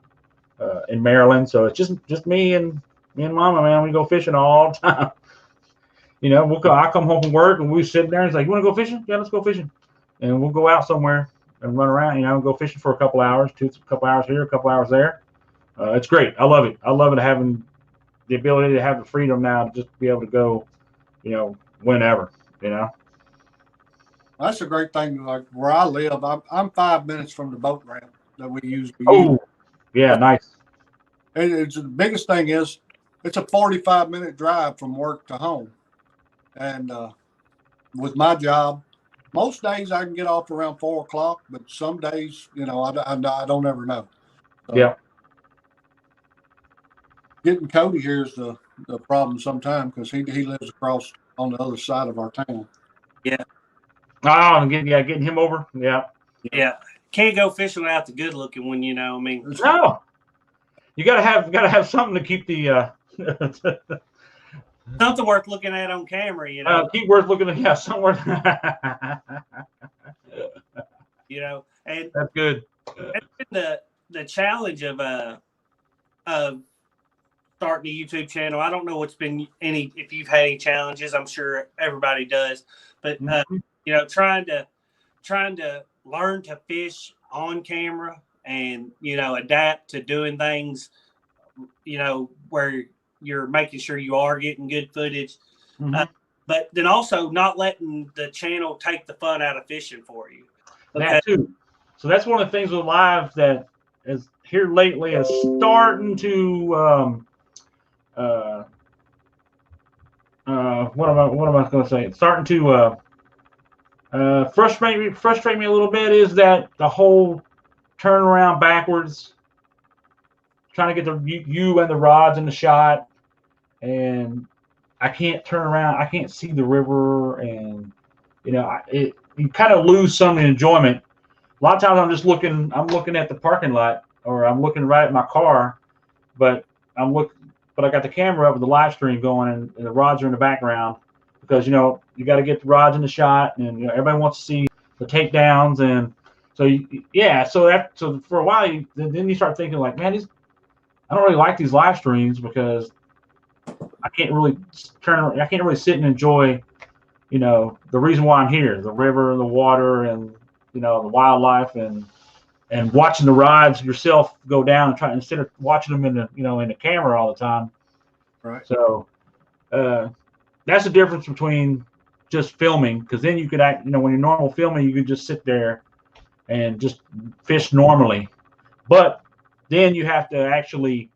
in Maryland. So it's just me and Mama, man. We go fishing all the time. I come home from work and we sit there and it's like, you want to go fishing? Yeah, let's go fishing. And we'll go out somewhere and run around, go fishing for a couple hours, a couple hours here, a couple hours there. It's great. I love it. I love it, having the ability to have the freedom now to just be able to go, whenever, That's a great thing. Like where I live, I'm 5 minutes from the boat ramp that we use. Yeah, nice. And the biggest thing is it's a 45-minute drive from work to home. And with my job, most days I can get off around 4 o'clock, but some days, I don't ever know. So Yeah. Getting Cody here is the problem sometimes, because he lives across on the other side of our town. Yeah. Oh, getting him over. Yeah. Yeah. Can't go fishing without the good looking one, No. You gotta have something to keep the something worth looking at on camera, keep worth looking at. Yeah, somewhere. And that's good. That's been the challenge of starting a YouTube channel. I don't know if you've had any challenges. I'm sure everybody does, but trying to learn to fish on camera and adapt to doing things where you're making sure you are getting good footage, but then also not letting the channel take the fun out of fishing for you. That too. So that's one of the things with live that is here lately is starting to what am I going to say? It's starting to frustrate me a little bit, is that the whole turn around backwards, trying to get the you and the rods in the shot, and I can't turn around. I can't see the river, and you kind of lose some enjoyment. A lot of times I'm looking at the parking lot, or I'm looking right at my car, but I got the camera up with the live stream going, and the rods are in the background, because you got to get the rods in the shot, and everybody wants to see the takedowns, and so for a while then you start thinking like, man, I don't really like these live streams, because I can't really sit and enjoy the reason why I'm here, the river and the water and the wildlife, and watching the rods yourself go down, and instead of watching them in the camera all the time. Right. So that's the difference between just filming, because then you could when you're normal filming, you could just sit there and just fish normally, but then you have to actually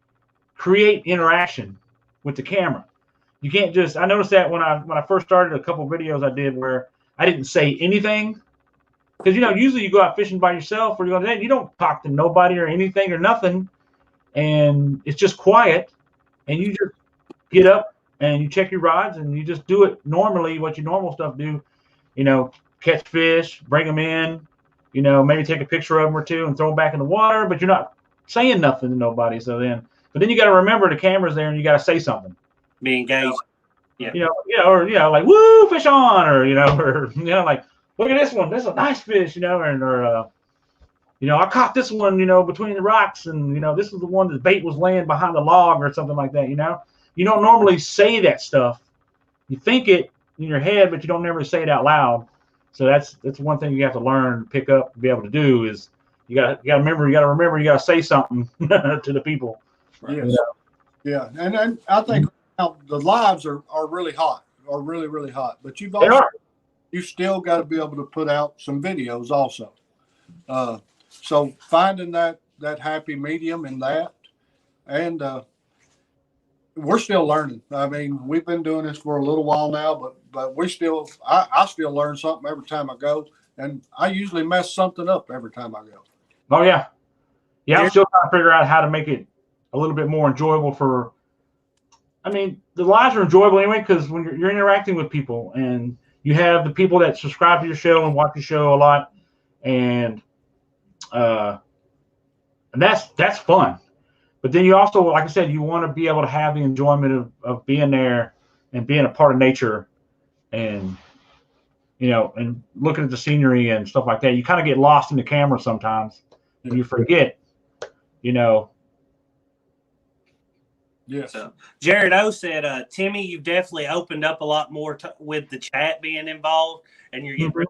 create interaction with the camera. You can't just. I noticed that when I first started a couple of videos I did where I didn't say anything, because usually you go out fishing by yourself, or you don't talk to nobody or anything or nothing, and it's just quiet, and you just get up and you check your rods and you just do it normally, what your normal stuff do, catch fish, bring them in, maybe take a picture of them or two and throw them back in the water, but you're not saying nothing to nobody. But then you got to remember the camera's there and you got to say something. Be engaged. Yeah. Like woo, fish on, or or like look at this one, this is a nice fish, I caught this one, between the rocks, and this is the one the bait was laying behind the log or something like that. You don't normally say that stuff. You think it in your head, but you don't never say it out loud. So that's one thing you have to learn, pick up, be able to do is you got to remember, you got to say something to the people. Yes. Yeah, and I think now the lives are really hot, are really, really hot. But you still got to be able to put out some videos also. So finding that happy medium in that, and we're still learning. I mean, we've been doing this for a little while now, but I still learn something every time I go, and I usually mess something up every time I go. Oh yeah. I'm still trying to figure out how to make it a little bit more enjoyable the lives are enjoyable anyway, because when you're interacting with people, and you have the people that subscribe to your show and watch your show a lot, and that's fun. But then you also, like I said, you want to be able to have the enjoyment of being there and being a part of nature, and and looking at the scenery and stuff like that. You kind of get lost in the camera sometimes, and you forget, Yes. So Jared O said, Timmy, you've definitely opened up a lot more with the chat being involved, and you're getting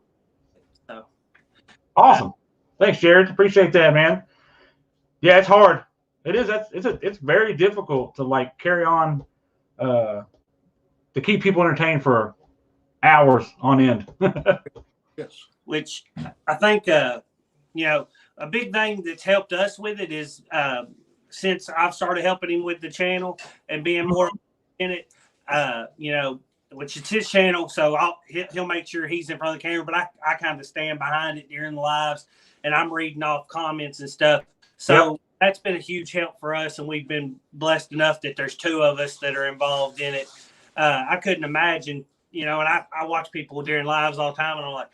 so awesome. Thanks, Jared. Appreciate that, man. Yeah, it's hard. It is. It's very difficult to carry on, to keep people entertained for hours on end. Yes. Which I think, a big thing that's helped us with it is, since I've started helping him with the channel and being more in it, which is his channel, so he'll make sure he's in front of the camera, but I kind of stand behind it during the lives, and I'm reading off comments and stuff. So that's been a huge help for us, and we've been blessed enough that there's two of us that are involved in it. I couldn't imagine, and I watch people during lives all the time, and I'm like,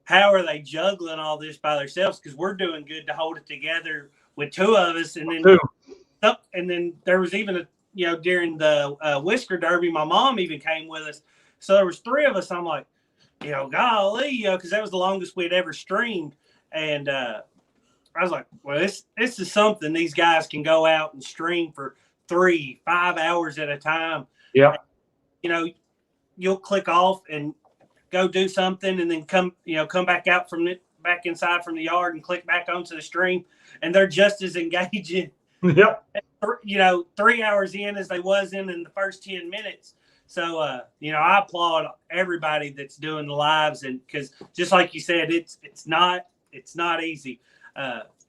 how are they juggling all this by themselves? Because we're doing good to hold it together with two of us, and then there was even during the Whisker Derby, my mom even came with us, so there was three of us. I'm like, golly, because that was the longest we'd ever streamed, and I was like, well, this is something these guys can go out and stream for 3-5 hours at a time. Yeah, you'll click off and go do something, and then come back out back inside from the yard and click back onto the stream, and they're just as engaging. Yep. 3 hours in as they was in the first 10 minutes. So, I applaud everybody that's doing the lives, and because just like you said, it's not easy.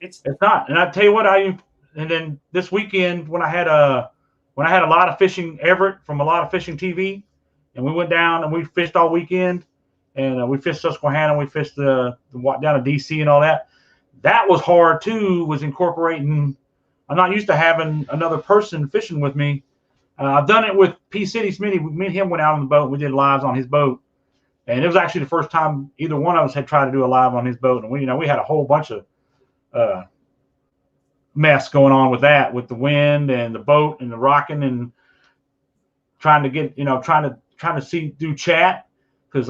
It's not. And I tell you what, and then this weekend when I had a lot of fishing, Everett from a lot of fishing TV, and we went down and we fished all weekend, and we fished Susquehanna, we fished the down to DC and all that. That was hard too, was incorporating. I'm not used to having another person fishing with me. I've done it with P City Smitty. Me and him went out on the boat. We did lives on his boat, and it was actually the first time either one of us had tried to do a live on his boat. And we had a whole bunch of mess going on with that, with the wind and the boat and the rocking, and trying to get trying to see through chat, because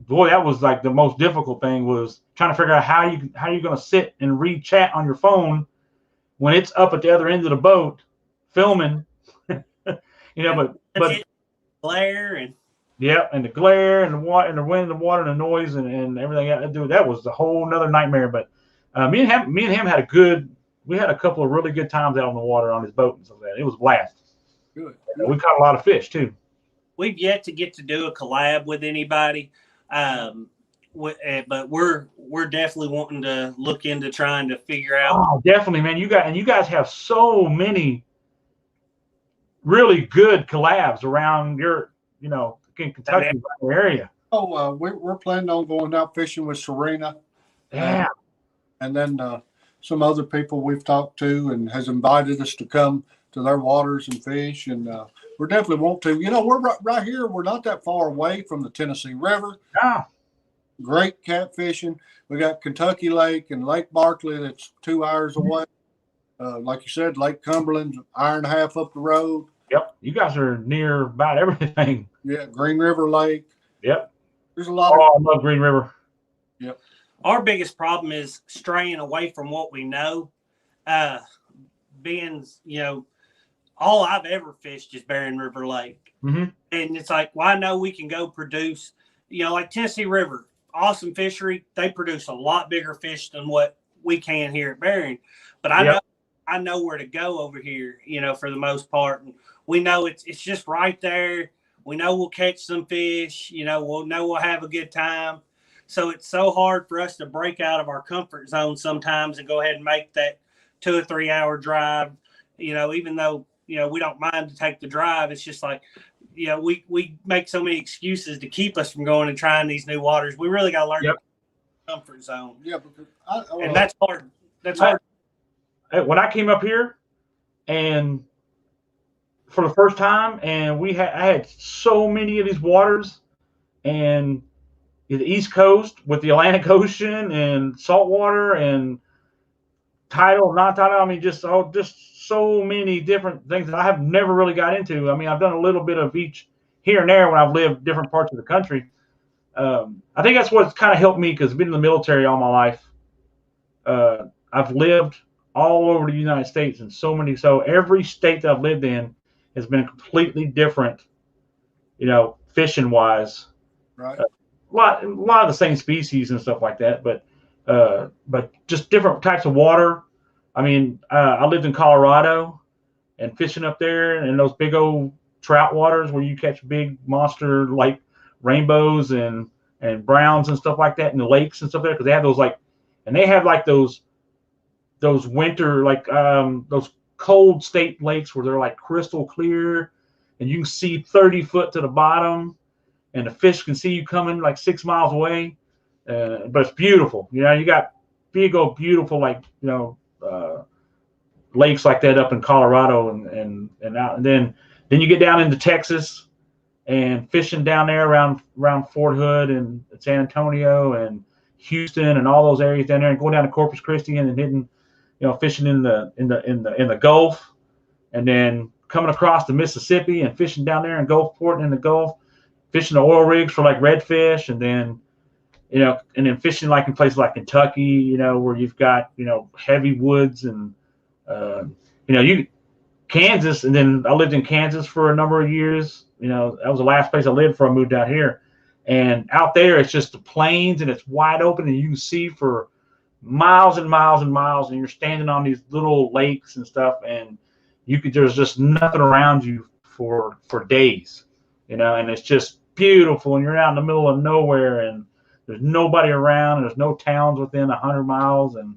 boy, that was the most difficult thing, was trying to figure out how you're going to sit and read chat on your phone when it's up at the other end of the boat filming. But glare and and the glare and the water and the wind and the water and the noise and everything. Dude, that was a whole nother nightmare. But me and him had a couple of really good times out on the water on his boat and stuff like that. It was a blast. Good. We caught a lot of fish too. We've yet to get to do a collab with anybody, but we're definitely wanting to look into trying to figure out. Oh, definitely, man. You guys have so many really good collabs around your, Kentucky area. Oh, we're planning on going out fishing with Serena. Yeah. And then some other people we've talked to and has invited us to come to their waters and fish. And we definitely want to. We're right here. We're not that far away from the Tennessee River. Yeah. Great catfishing. We got Kentucky Lake and Lake Barkley that's 2 hours away. Like you said, Lake Cumberland's an hour and a half up the road. Yep. You guys are near about everything. Yeah, Green River Lake. Yep. There's a lot Oh, of. I love Green River. Yep. Our biggest problem is straying away from what we know. Being, all I've ever fished is Barren River Lake. Mm-hmm. And it's like, well, I know we can go produce, like Tennessee River, awesome fishery. They produce a lot bigger fish than what we can here at Barren. But I know where to go over here, for the most part. And we know it's just right there. We know we'll catch some fish, we'll have a good time. So it's so hard for us to break out of our comfort zone sometimes and go ahead and make that 2 or 3 hour drive, even though, we don't mind to take the drive. It's just like, we make so many excuses to keep us from going and trying these new waters. We really got to learn the comfort zone. Yeah, because and that's hard. That's hard. When I came up here and for the first time, and I had so many of these waters, and the East Coast with the Atlantic Ocean and saltwater and tidal, non-tidal. I mean, just so many different things that I have never really got into. I mean, I've done a little bit of each here and there when I've lived different parts of the country. I think that's what's kind of helped me because I've been in the military all my life. I've lived all over the United States and so every state that I've lived in has been completely different, fishing wise. Right. A lot of the same species and stuff like that, but just different types of water. I mean, I lived in Colorado and fishing up there in those big old trout waters where you catch big monster like rainbows and browns and stuff like that in the lakes and stuff there, because they have those those winter those cold state lakes where they're like crystal clear and you can see 30 foot to the bottom and the fish can see you coming like 6 miles away. But it's beautiful. You got big old beautiful lakes like that up in Colorado and out, and then you get down into Texas and fishing down there around Fort Hood and San Antonio and Houston and all those areas down there, and going down to Corpus Christi and hitting, fishing in the Gulf, and then coming across the Mississippi and fishing down there in Gulfport and in the Gulf, fishing the oil rigs for like redfish, and then fishing like in places like Kentucky, where you've got, heavy woods and, Kansas. And then I lived in Kansas for a number of years. That was the last place I lived before I moved out here. And out there, it's just the plains and it's wide open and you can see for miles and miles and miles. And you're standing on these little lakes and stuff. And there's just nothing around you for days, and it's just beautiful. And you're out in the middle of nowhere and there's nobody around, and there's no towns within 100 miles, and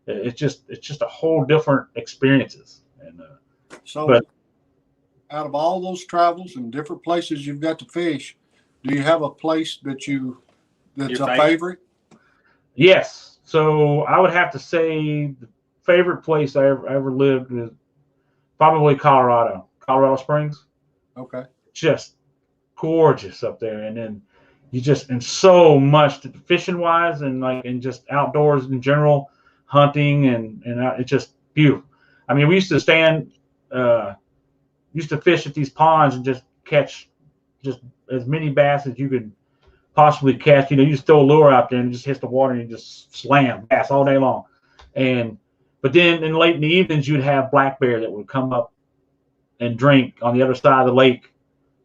it's just a whole different experiences. And out of all those travels and different places you've got to fish, do you have a place that's Your a favorite? Yes. So I would have to say the favorite place I ever lived is probably Colorado Springs. Okay. Just gorgeous up there, and then and so much fishing wise and just outdoors in general, hunting and it's just beautiful. I mean, we used to fish at these ponds and just catch just as many bass as you could possibly catch. You just throw a lure out there and it just hits the water and you just slam bass all day long. But then late in the evenings, you'd have black bear that would come up and drink on the other side of the lake,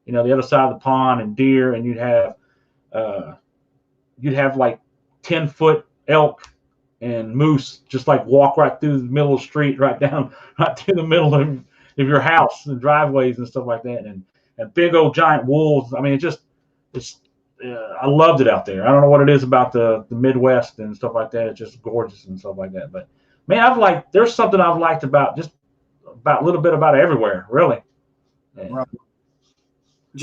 the other side of the pond, and deer, and you'd have like 10-foot elk and moose just like walk right through the middle of the street, right through the middle of your house and driveways and stuff like that, and big old giant wolves. I mean, I loved it out there. I don't know what it is about the Midwest and stuff like that. It's just gorgeous and stuff like that. But man, there's something I've liked about a little bit about everywhere, really. Right.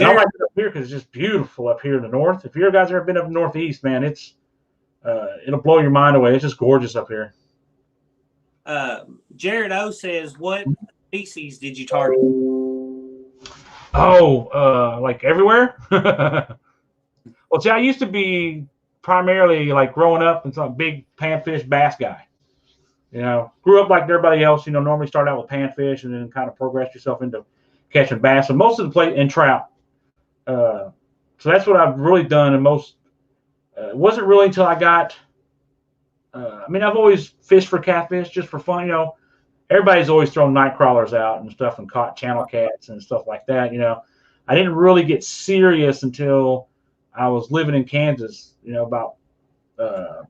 I like it up here because it's just beautiful up here in the north. If you guys ever been up in the Northeast, man, it'll blow your mind away. It's just gorgeous up here. Jared O says, what species did you target? Oh, like everywhere? Well, see, I used to be primarily like growing up and some big panfish bass guy. Grew up like everybody else, normally start out with panfish and then kind of progress yourself into catching bass, and most of the play and trout. So that's what I've really done. And most it wasn't really until I got. I mean, I've always fished for catfish just for fun. You know, everybody's always thrown night crawlers out and stuff and caught channel cats and stuff like that. You know, I didn't really get serious until I was living in Kansas. You know, about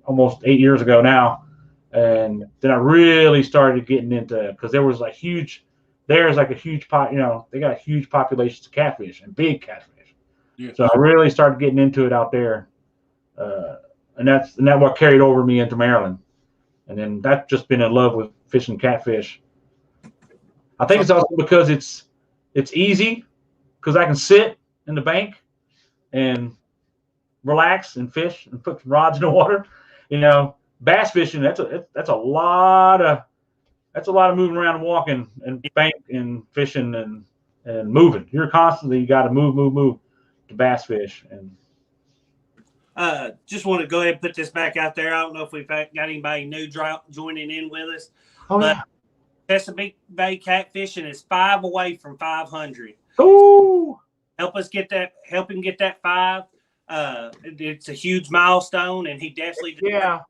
almost 8 years ago now. And then I really started getting into, because there's like a huge pot, you know, they got a huge population of catfish and big catfish. Yeah. So I really started getting into it out there. And that's what carried over me into Maryland. And then that's just been in love with fishing catfish. I think it's also because it's easy, because I can sit in the bank and relax and fish and put some rods in the water. You know, bass fishing, that's a lot of moving around and walking and bank and fishing and moving. You got to move to bass fish. And just want to go ahead and put this back out there. I don't know if we've got anybody new joining in with us. But Chesapeake Bay catfishing is 5 away from 500. Ooh! Help him get that 5. It's a huge milestone, and he definitely did. Yeah.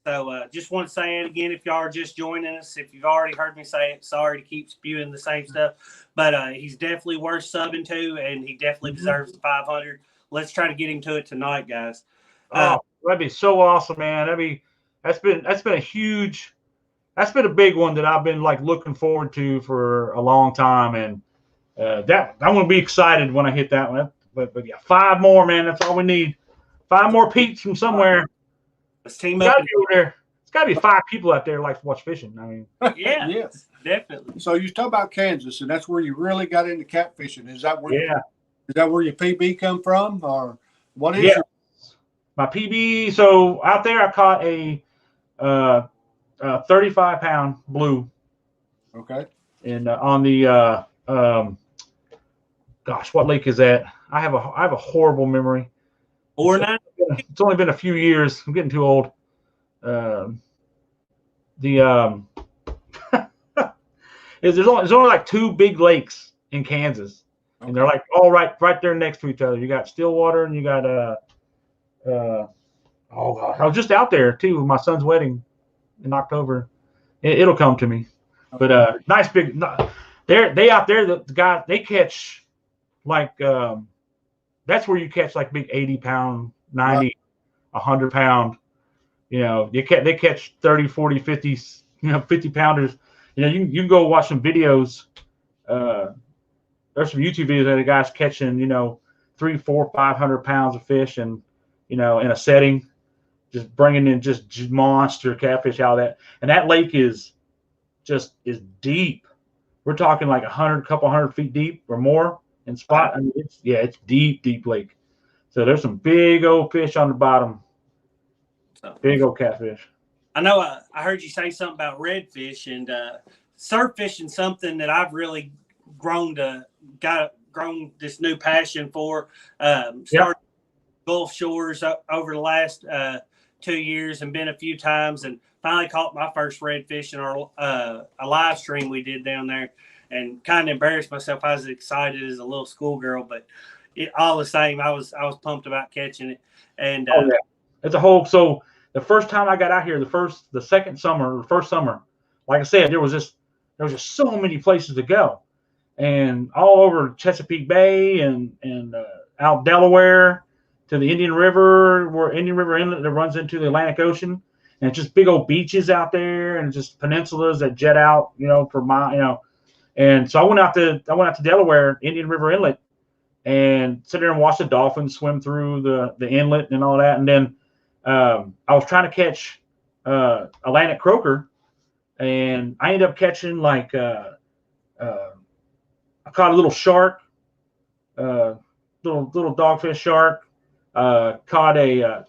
So just want to say it again, if y'all are just joining us, if you've already heard me say it, sorry to keep spewing the same stuff, but he's definitely worth subbing to, and he definitely deserves the 500. Let's try to get him to it tonight, guys. That'd be so awesome, man. That's been a big one that I've been like looking forward to for a long time, and I'm gonna be excited when I hit that one. But yeah, 5 more, man. That's all we need. 5 more peeps from somewhere. Let's team up. It's gotta be 5 people out there like to watch fishing. I mean, yeah, yes, definitely. So you talk about Kansas, and that's where you really got into catfishing. Is that where? Yeah. Is that where your PB come from, or what is my PB? So out there, I caught a 35-pound blue. Okay. And on the gosh, what lake is that? I have a horrible memory. It's only been a few years. I'm getting too old. There's only like 2 big lakes in Kansas, and they're like all right there next to each other. You got Stillwater, and you got oh gosh, I was just out there too with my son's wedding in October. It'll come to me. But nice big. They out there, the guys, they catch like that's where you catch like big 80-pound, 90, 100-pound. You know, they catch 30, 40, 50, 50-pounders. You know, you can go watch some videos. There's some YouTube videos of the guys catching, 300, 400, 500 pounds of fish, and in a setting, just bringing in just monster catfish out of that. And that lake is deep. We're talking like couple hundred feet deep or more in spot. I mean, it's deep lake. So there's some big old fish on the bottom. Big old catfish. I know I heard you say something about redfish, and surf fishing, something that I've really grown this new passion for. Started Gulf Shores over the last 2 years, and been a few times, and finally caught my first redfish in a live stream we did down there, and kind of embarrassed myself. I was excited as a little schoolgirl, but all the same, I was pumped about catching it. And it's a whole. So the first time I got out here, the first summer, like I said, there was just so many places to go, and all over Chesapeake Bay and out Delaware to the Indian River, where Indian River Inlet that runs into the Atlantic Ocean, and just big old beaches out there, and just peninsulas that jet out, for mile, And so I went out to Delaware, Indian River Inlet, and sit there and watch the dolphins swim through the inlet and all that. And then I was trying to catch Atlantic croaker, and I ended up catching I caught a little shark, little dogfish shark. Caught a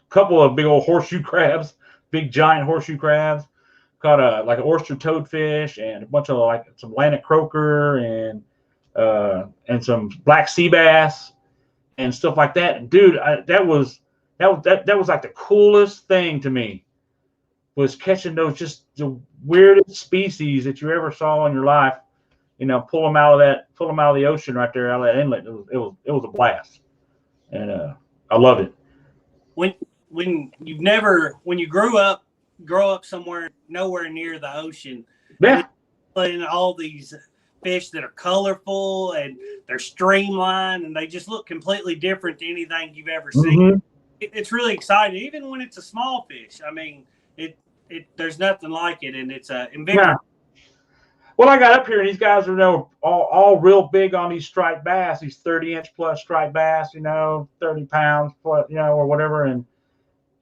couple of big old horseshoe crabs, big giant horseshoe crabs. Caught an oyster toadfish, and a bunch of some Atlantic croaker and some black sea bass and stuff like that. And dude, that was like the coolest thing to me, was catching those, just the weirdest species that you ever saw in your life. pull them out of the ocean right there out of that inlet. It was a blast, and I loved it. When you grow up somewhere nowhere near the ocean, Yeah. putting all these fish that are colorful and they're streamlined and they just look completely different to anything you've ever seen. Mm-hmm. It's really exciting, even when it's a small fish. I mean, there's nothing like it, and it's invigorating. Yeah. Well, I got up here, and these guys are all real big on these striped bass, these 30-inch plus striped bass, 30 pounds plus, or whatever. And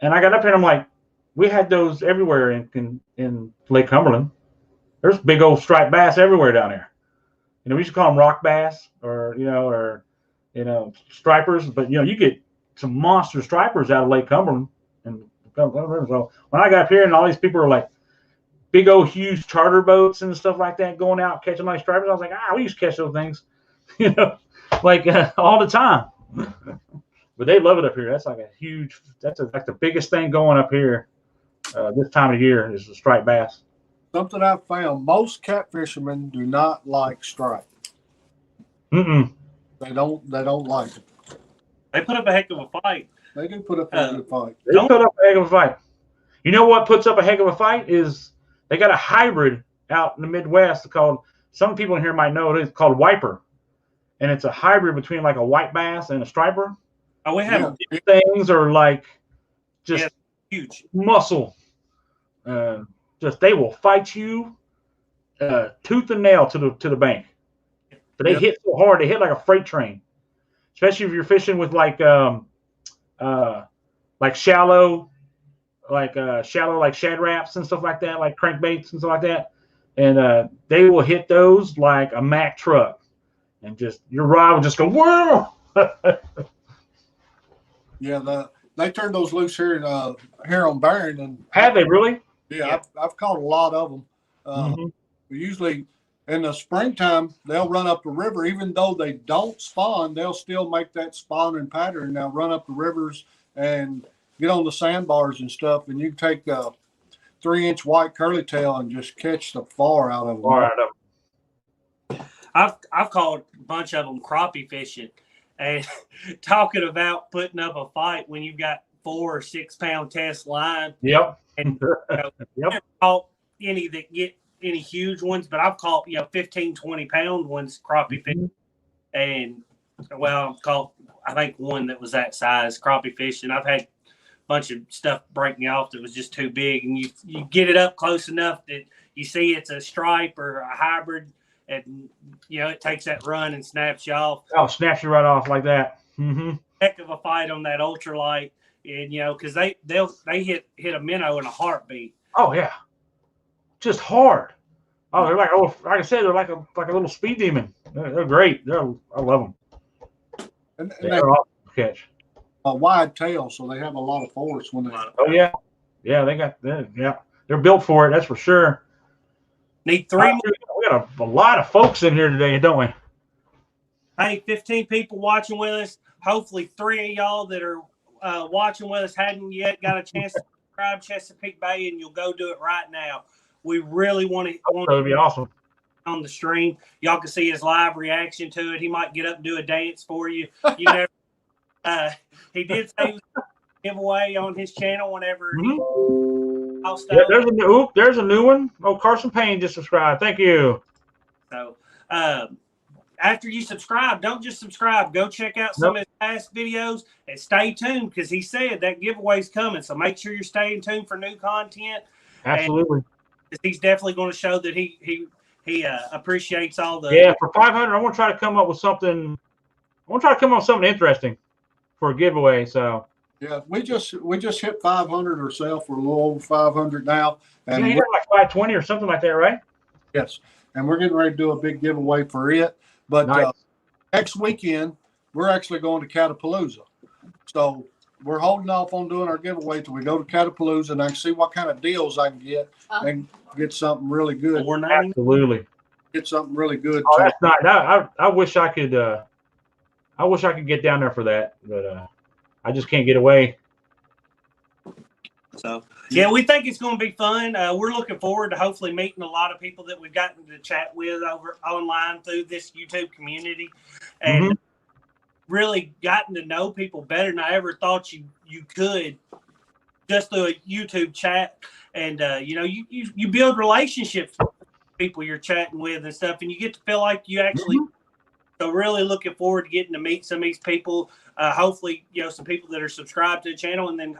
I got up here, and I'm like, we had those everywhere in Lake Cumberland. There's big old striped bass everywhere down there. We used to call them rock bass or stripers, but you get some monster stripers out of Lake Cumberland. And so when I got up here and all these people are like big old huge charter boats and stuff like that going out catching like stripers, I was like, we used to catch those things, all the time. But they love it up here. That's like like the biggest thing going up here this time of year is the striped bass. Something I've found: most catfishermen do not like stripe. Mm-mm. They don't like it. They put up a heck of a fight. They do put up a good fight. They put up a heck of a fight. You know what puts up a heck of a fight is they got a hybrid out in the Midwest called, some people in here might know it, it's called Wiper. And it's a hybrid between like a white bass and a striper. Oh, we have These things are like just huge muscle. They will fight you tooth and nail to the bank. But they hit so hard, they hit like a freight train. Especially if you're fishing with like shallow like shad wraps and stuff like that, like crankbaits and stuff like that. And they will hit those like a Mack truck. And just your rod will just go, whoa. Yeah, they turned those loose here on Barron. And have they really? Yeah, I've caught a lot of them. Usually in the springtime, they'll run up the river. Even though they don't spawn, they'll still make that spawning pattern. They'll run up the rivers and get on the sandbars and stuff. And you can take a 3-inch white curly tail and just catch the far out of them. I've caught a bunch of them crappie fishing, and talking about putting up a fight when you've got 4 or 6 pound test line. Yep. And I've never caught any that get any huge ones, but I've caught 15, 20 pound ones crappie fishing. And I've caught I think one that was that size crappie fishing. I've had a bunch of stuff break me off that was just too big, and you get it up close enough that you see it's a stripe or a hybrid, and it takes that run and snaps you off. Oh, snaps you right off like that. Heck of a fight on that ultralight, and because they hit a minnow in a heartbeat. Oh yeah, just hard. Oh, they're like I said, they're like a little speed demon. They're great. I love them. And they're awesome to catch. A wide tail, so they have a lot of force when they. Oh yeah, they're built for it. That's for sure. Need 3 more. We got a lot of folks in here today, don't we? Hey, 15 people watching with us. Hopefully 3 of y'all that are watching with us hadn't yet got a chance to subscribe Chesapeake Bay, and you'll go do it right now. We really want to. That would be awesome. On the stream, y'all can see his live reaction to it. He might get up and do a dance for you. You never. He did say he was going to giveaway on his channel whenever. There's a new one. Oh, Carson Payne just subscribed. Thank you. So, after you subscribe, don't just subscribe. Go check out some of his past videos and stay tuned, because he said that giveaway's coming. So make sure you're staying tuned for new content. Absolutely. And he's definitely going to show that he appreciates all the. Yeah, for 500, I want to try to come up with something. Interesting for a giveaway. So. Yeah, we just hit 500 ourselves. We're a little over 500 now, and you got like 520 or something like that, right? Yes, and we're getting ready to do a big giveaway for it. But nice. Next weekend we're actually going to Catapalooza, so we're holding off on doing our giveaway till we go to Catapalooza, and I can see what kind of deals I can get and get something really good. Absolutely, get something really good. Oh, that's nice. I wish I could. I wish I could get down there for that, but I just can't get away. So, yeah, we think it's going to be fun. We're looking forward to hopefully meeting a lot of people that we've gotten to chat with over online through this YouTube community, and really gotten to know people better than I ever thought you could just through a YouTube chat. And, you build relationships with people you're chatting with and stuff, and you get to feel like you actually so really looking forward to getting to meet some of these people. Hopefully, some people that are subscribed to the channel, and then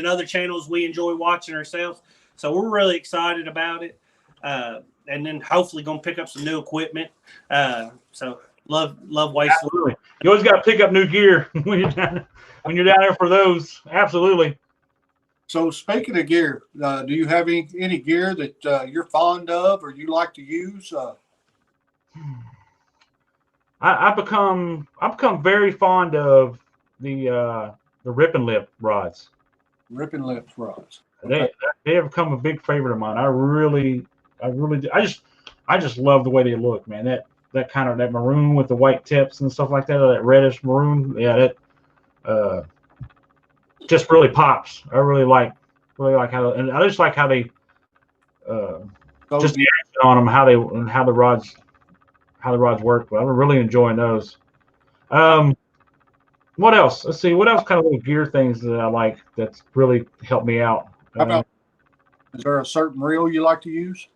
other channels we enjoy watching ourselves. So we're really excited about it. And then hopefully going to pick up some new equipment. So love waste. Absolutely. You always got to pick up new gear when you're down there for those. Absolutely. So speaking of gear, do you have any gear that you're fond of or you like to use? I've become very fond of the rip and lip rods. Rip and lip rods. Okay. They have become a big favorite of mine. I really do. I just love the way they look, man. That kind of that maroon with the white tips and stuff like that, or that reddish maroon. Yeah, that just really pops. I really like how, and I just like how they just the action on them, how the rods work. But I'm really enjoying those. What else? Let's see. What else kind of little gear things that I like that's really helped me out? How about, is there a certain reel you like to use?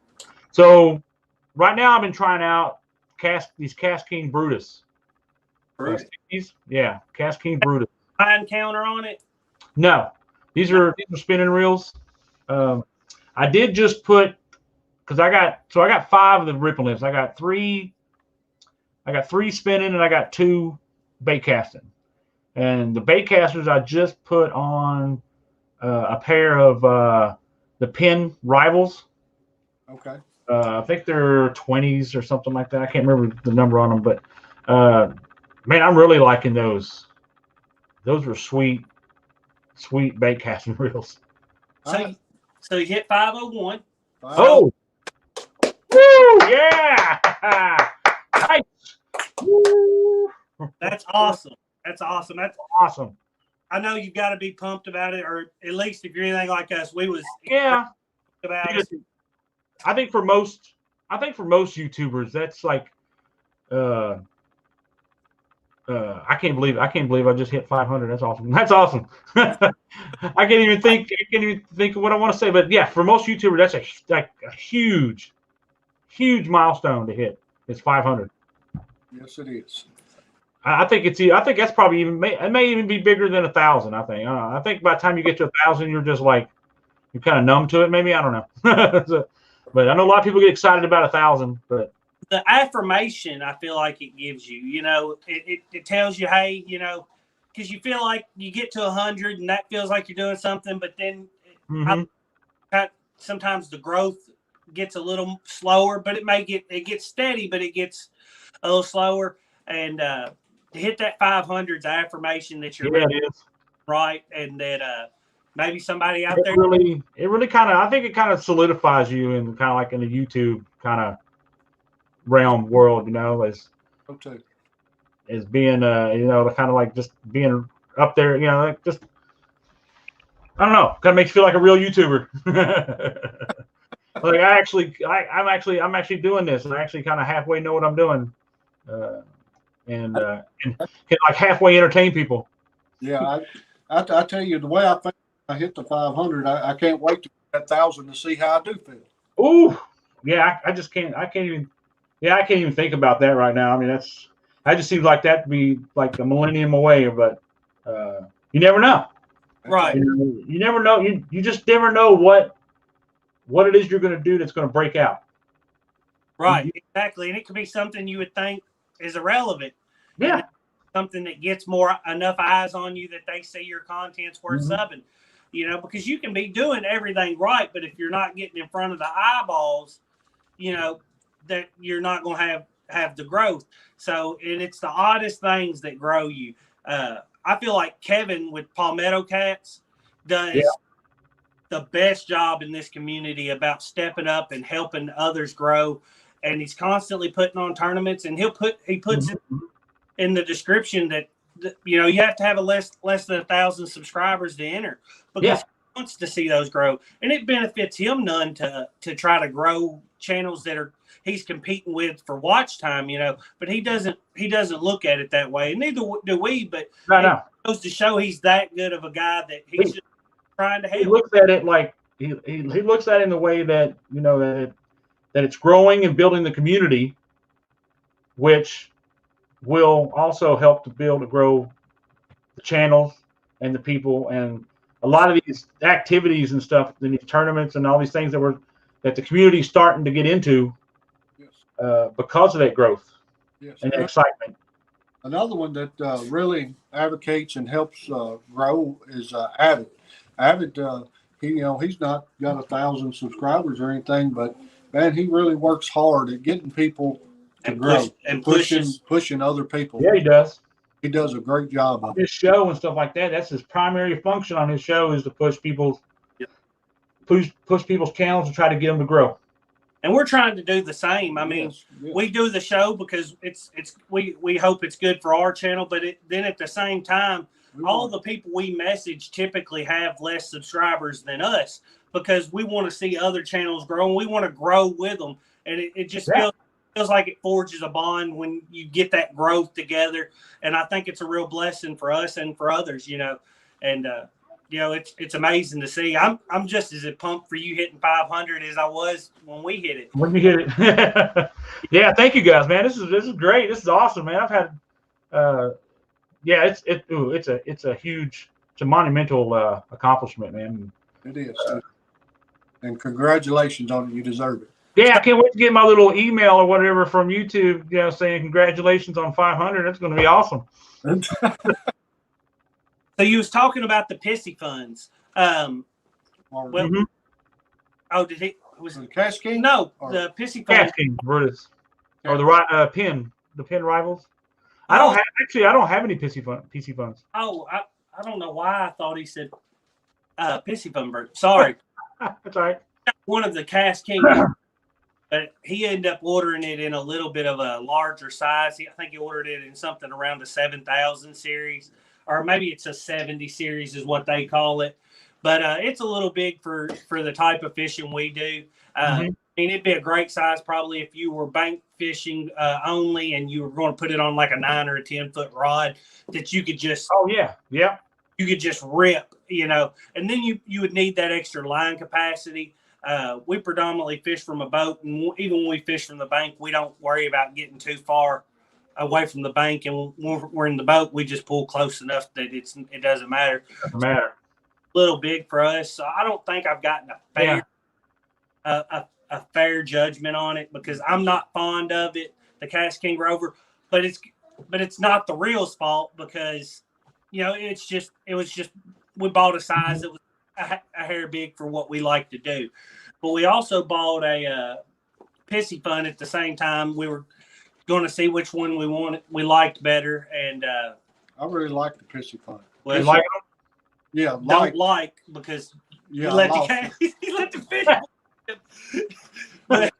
So right now I've been trying out these Cast King Brutus. Yeah, Cast King Brutus. Line counter on it? No, these are spinning reels. I did just put, because I got 5 of the ripping lips. I got 3 spinning and I got 2 bait casting. And the bait casters I just put on a pair of the Pin Rivals. Okay. I think they're 20s or something like that. I can't remember the number on them, but man, I'm really liking those. Those were sweet bait casting reels. So you hit 501. Oh, woo, yeah, nice. Woo. That's awesome. That's awesome. That's awesome. I know you've got to be pumped about it, or at least if you're anything like us, we was about it. I think for most YouTubers, that's like, I can't believe I just hit 500. That's awesome. That's awesome. I can't even think of what I want to say, but yeah, for most YouTubers, that's a huge milestone to hit. It's 500. Yes, it is. I think that's probably it may even be bigger than 1,000. I think by the time you get to 1,000, you're just like, you're kind of numb to it. Maybe, I don't know. So, but I know a lot of people get excited about 1,000. But the affirmation, I feel like it gives you, it tells you, hey, because you feel like you get to 100 and that feels like you're doing something, but then sometimes the growth gets a little slower, but it gets steady, but it gets a little slower. And to hit that 500's affirmation that you're right, and that maybe somebody out there. It really kind of, I think it kind of solidifies you in kind of like in the YouTube kind of realm world, as being the kind of like just being up there, like just, I don't know, kind of makes you feel like a real YouTuber. Like I'm actually doing this, and I actually kind of halfway know what I'm doing, and can like halfway entertain people. Yeah, I tell you, the way I think I hit the 500, I can't wait to get 1,000 to see how I do feel. Ooh, yeah, I can't even think about that right now. I mean, that just seems like that to be like a millennium away, but you never know. Right. You never know. You just never know what it is you're going to do that's going to break out. Right, exactly. And it could be something you would think is irrelevant. Yeah. Something that gets enough eyes on you that they see your content's worth subbing. Because you can be doing everything right, but if you're not getting in front of the eyeballs, that you're not going to have the growth. So, and it's the oddest things that grow you. I feel like Kevin with Palmetto Cats does the best job in this community about stepping up and helping others grow. And he's constantly putting on tournaments, and he puts it in the description that you have to have a less than 1,000 subscribers to enter, because wants to see those grow, and it benefits him none to try to grow channels that are he's competing with for watch time, But he doesn't look at it that way, and neither do we. But No. it goes to show he's that good of a guy that he's just trying to help. He looks at it like he looks at it in the way that that it's growing and building the community, which will also help to build and grow the channels and the people and a lot of these activities and stuff, and these tournaments and all these things that the community's starting to get into because of that growth and that excitement. Another one that really advocates and helps grow is Avid. Avid, he's not got 1,000 subscribers or anything, but man, he really works hard at getting people to grow and pushing other people. Yeah, he does. He does a great job of his show and stuff like that. That's his primary function on his show, is to push people's channels and try to get them to grow. And we're trying to do the same. I mean, we do the show because we hope it's good for our channel, but then at the same time, all the people we message typically have less subscribers than us because we want to see other channels grow and we want to grow with them. And it just feels like it forges a bond when you get that growth together. And I think it's a real blessing for us and for others, and it's amazing to see. I'm just as pumped for you hitting 500 as I was when we hit it. When you hit it. Yeah. Thank you guys, man. This is great. This is awesome, man. I've had, it's a monumental accomplishment, man. It is. And congratulations on it. You deserve it. Yeah, I can't wait to get my little email or whatever from YouTube, saying congratulations on 500. That's going to be awesome. So you was talking about the pissy funds. Oh, did he? Was it Cash King? No, the pissy funds. Cash King, or the pin rivals. I don't have any PC funds. Oh, I don't know why I thought he said pissy fund. Sorry. That's all right. One of the Cash King. But he ended up ordering it in a little bit of a larger size. I think he ordered it in something around the 7,000 series, or maybe it's a 70 series is what they call it. But it's a little big for the type of fishing we do. I mean, it'd be a great size probably if you were bank fishing only and you were going to put it on like a 9 or a 10-foot rod that you could just you could just rip, and then you would need that extra line capacity. We predominantly fish from a boat, and even when we fish from the bank, we don't worry about getting too far away from the bank. And when we're in the boat, we just pull close enough that it doesn't matter. A little big for us, so I don't think I've gotten a fair judgment on it because I'm not fond of it, the Cash King Rover. But it's not the real's fault because it was just we bought a size that was a hair big for what we like to do. But we also bought a pissy fun at the same time. We were going to see which one we liked better, and I really like the pissy fun. Well, you like them? Yeah, because he let the fish. But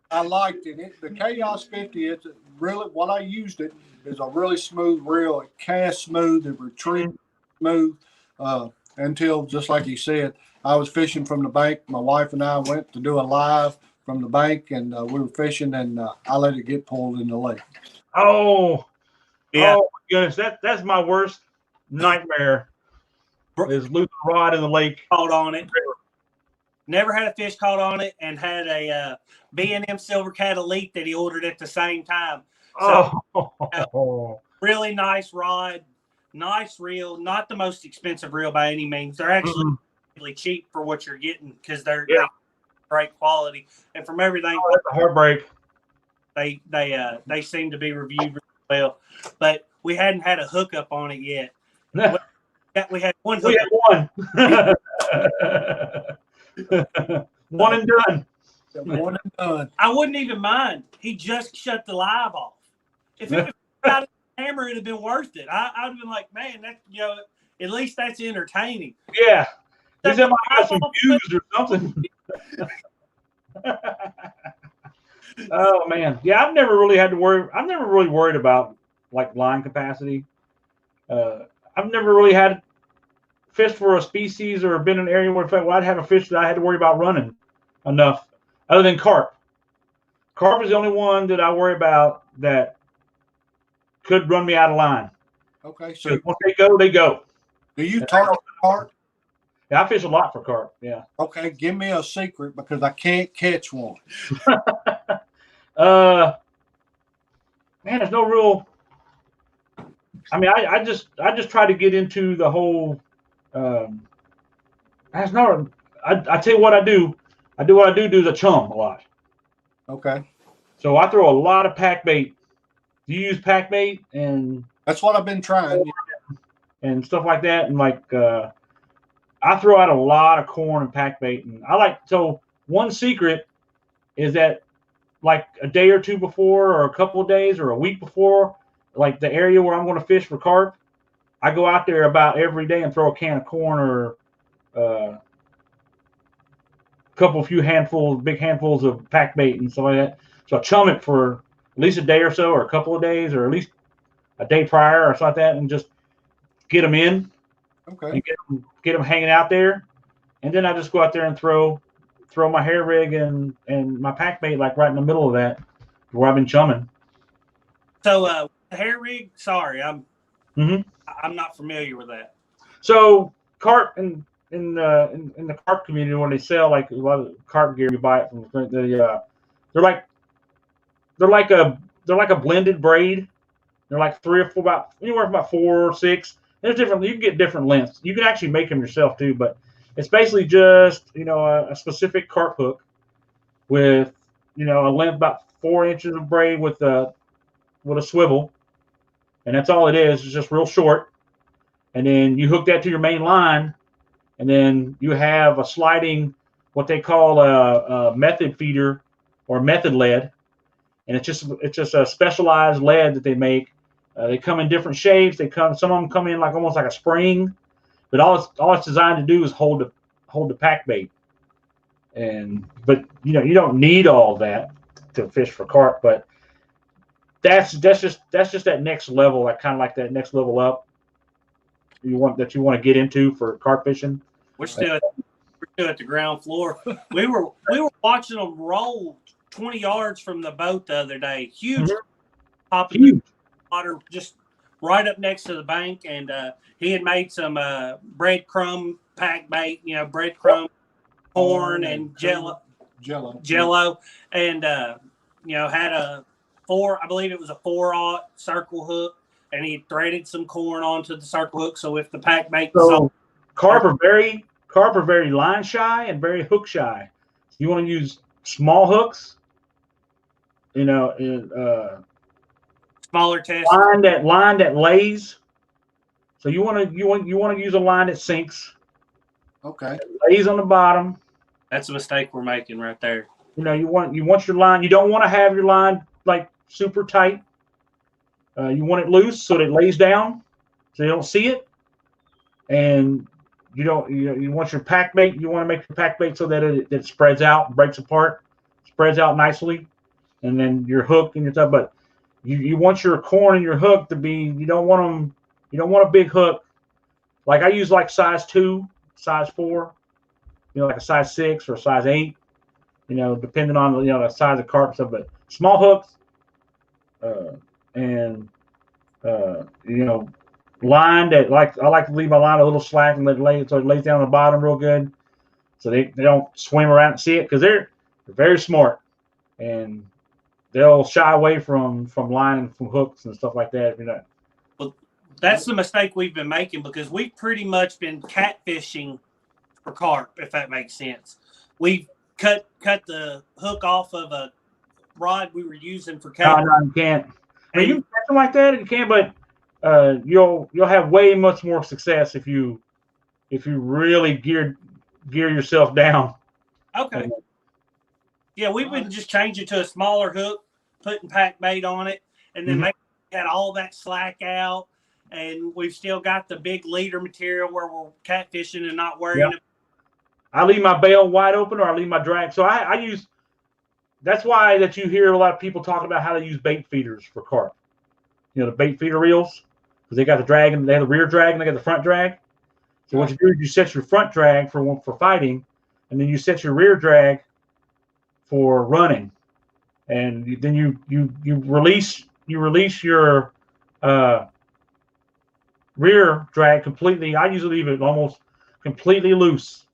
I liked it. The Chaos 50. It's really what I used it is a really smooth reel. It casts smooth. It retreats smooth. Until, just like he said, I was fishing from the bank. My wife and I went to do a live from the bank, and we were fishing, and I let it get pulled in the lake. Oh, yeah. Oh my goodness, that's my worst nightmare. Is losing a rod in the lake. Caught on it. Never had a fish caught on it, and had a B&M Silver Cat Elite that he ordered at the same time. So, really nice rod. Nice reel, not the most expensive reel by any means. They're actually really cheap for what you're getting because they're great quality. And from everything, that's a heartbreak. They seem to be reviewed really well. But we hadn't had a hookup on it yet. We had one hookup. One and done. One and done. I wouldn't even mind. He just shut the live off. If it was out of the hammer, it'd have been worth it. I'd have been like, man, that at least that's entertaining. Yeah. Is it my some views or something? Oh man. Yeah, I've never really worried about like line capacity. I've never really had fished for a species or been in an area where I'd have a fish that I had to worry about running enough, other than carp. Carp is the only one that I worry about that could run me out of line. Okay, so Once they go, they go. do you target carp? Yeah, I fish a lot for carp. Yeah. Okay, give me a secret because I can't catch one. Man, there's no real. I mean, I just try to get into the whole. That's not. I tell you what I do. I do what I do the chum a lot. Okay, So I throw a lot of pack bait. Do you use pack bait and that's what I've been trying. and stuff like that? And like I throw out a lot of corn and pack bait. And I like, so one secret is that like a day or two before or a couple of days or a week before, like the area where I'm going to fish for carp, I go out there about every day and throw a can of corn or few handfuls, big handfuls of pack bait and stuff like that. So I chum it for at least a day or so, or a couple of days, or at least a day prior or something like that, and just get them in. Okay. And get them hanging out there, and then I just go out there and throw my hair rig and my pack bait like right in the middle of that, where I've been chumming. So the hair rig. Sorry, I'm not familiar with that. So carp in the carp community, when they sell like a lot of carp gear, you buy it from they're like a blended braid. They're like 3 or 4, about anywhere from about 4 or 6. There's different. You can get different lengths. You can actually make them yourself too, but it's basically just a specific carp hook with a length about 4 inches of braid with a swivel, and that's all it is. It's just real short, and then you hook that to your main line, and then you have a sliding, what they call a method feeder or method lead, and it's just a specialized lead that they make. They come in different shapes. Some of them come in like almost like a spring, but all it's designed to do is hold the pack bait. But you don't need all that to fish for carp. But that's just that next level, like kind of like that next level up you want to get into for carp fishing. We're still at the ground floor. We were watching them roll 20 yards from the boat the other day. Huge, popping in the water just right up next to the bank, and he had made some breadcrumb pack bait, breadcrumb, corn, and jello, and had a 4, I believe it was a 4/0 circle hook, and he threaded some corn onto the circle hook. So if the pack bait was on, carp are very line shy and very hook shy. You want to use small hooks, smaller test line that lays. So you want to use a line that sinks. Okay. Lays on the bottom. That's a mistake we're making right there. You want your line. You don't want to have your line like super tight. You want it loose so that it lays down, so you don't see it. And you want your pack bait. You want to make your pack bait so that it spreads out, breaks apart, spreads out nicely, and then your hook and your stuff. But you want your corn and your hook to be. You don't want a big hook. Like I use like size 2, size 4, like a size 6 or a size 8. Depending on the size of carp stuff. But small hooks, line that I like to leave my line a little slack and let it lay so it lays down on the bottom real good, so they don't swim around and see it, because they're very smart and they'll shy away from line and from hooks and stuff like that. Well, that's the mistake we've been making, because we've pretty much been catfishing for carp, if that makes sense. We've cut the hook off of a rod we were using for catfish. No, you can't. I mean, you can catch them like that, you can, but you'll have way much more success if you really gear yourself down. Okay. Yeah, we would just change it to a smaller hook, putting pack bait on it, and then make that all that slack out, and we've still got the big leader material where we're catfishing and not worrying. Yep. I leave my bail wide open, or I leave my drag. So I use. That's why that you hear a lot of people talking about how to use bait feeders for carp. The bait feeder reels, because they got the drag and they have the rear drag and they got the front drag. So what you do is you set your front drag for fighting, and then you set your rear drag for running, and then you release your rear drag completely. I usually leave it almost completely loose.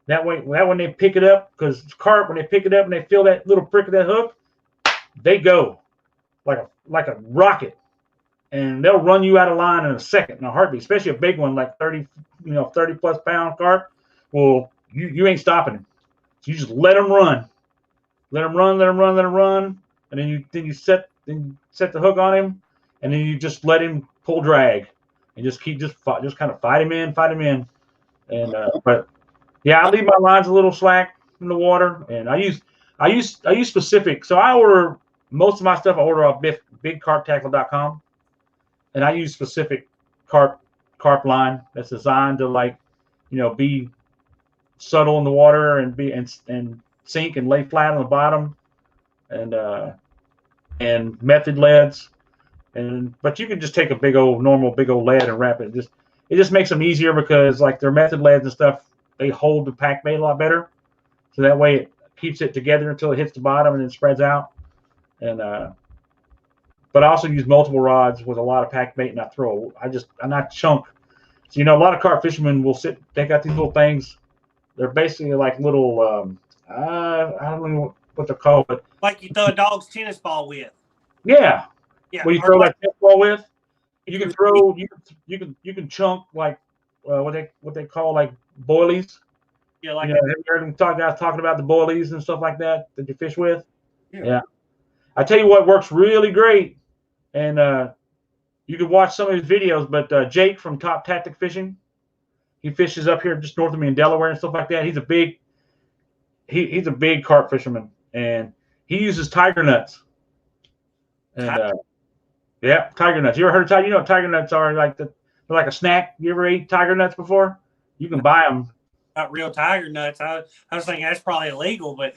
That way, when they pick it up, because carp, when they pick it up and they feel that little prick of that hook, they go like a rocket, and they'll run you out of line in a second, in a heartbeat. Especially a big one like 30 plus pound carp. Well, you ain't stopping them. So you just let them run, and then you set the hook on him, and then you just let him pull drag, and just kind of fight him in, and but yeah, I leave my lines a little slack in the water, and I use specific. So I order most of my stuff. I order off bigcarptackle.com, and I use specific carp line that's designed to be subtle in the water and sink and lay flat on the bottom, and method leads. But you can just take a normal big old lead and wrap it. It just makes them easier, because like their method leads and stuff, they hold the pack bait a lot better. So that way it keeps it together until it hits the bottom and then spreads out. And but I also use multiple rods with a lot of pack bait, and I not chunk. So a lot of carp fishermen they got these little things. They're basically like little I don't know what they're called, but like you throw a dog's tennis ball with. Yeah. What you throw that tennis ball with? You can chunk like what they call like boilies. Yeah, like have you heard them guys talking about the boilies and stuff like that you fish with? Yeah. I tell you what works really great, and you can watch some of his videos. But Jake from Top Tactic Fishing, he fishes up here just north of me in Delaware and stuff like that. He's a big carp fisherman, and he uses tiger nuts. And yeah, tiger nuts. You ever heard of tiger? You know what tiger nuts are? They're like a snack. You ever ate tiger nuts before? You can buy them. Not real tiger nuts. I was thinking that's probably illegal, but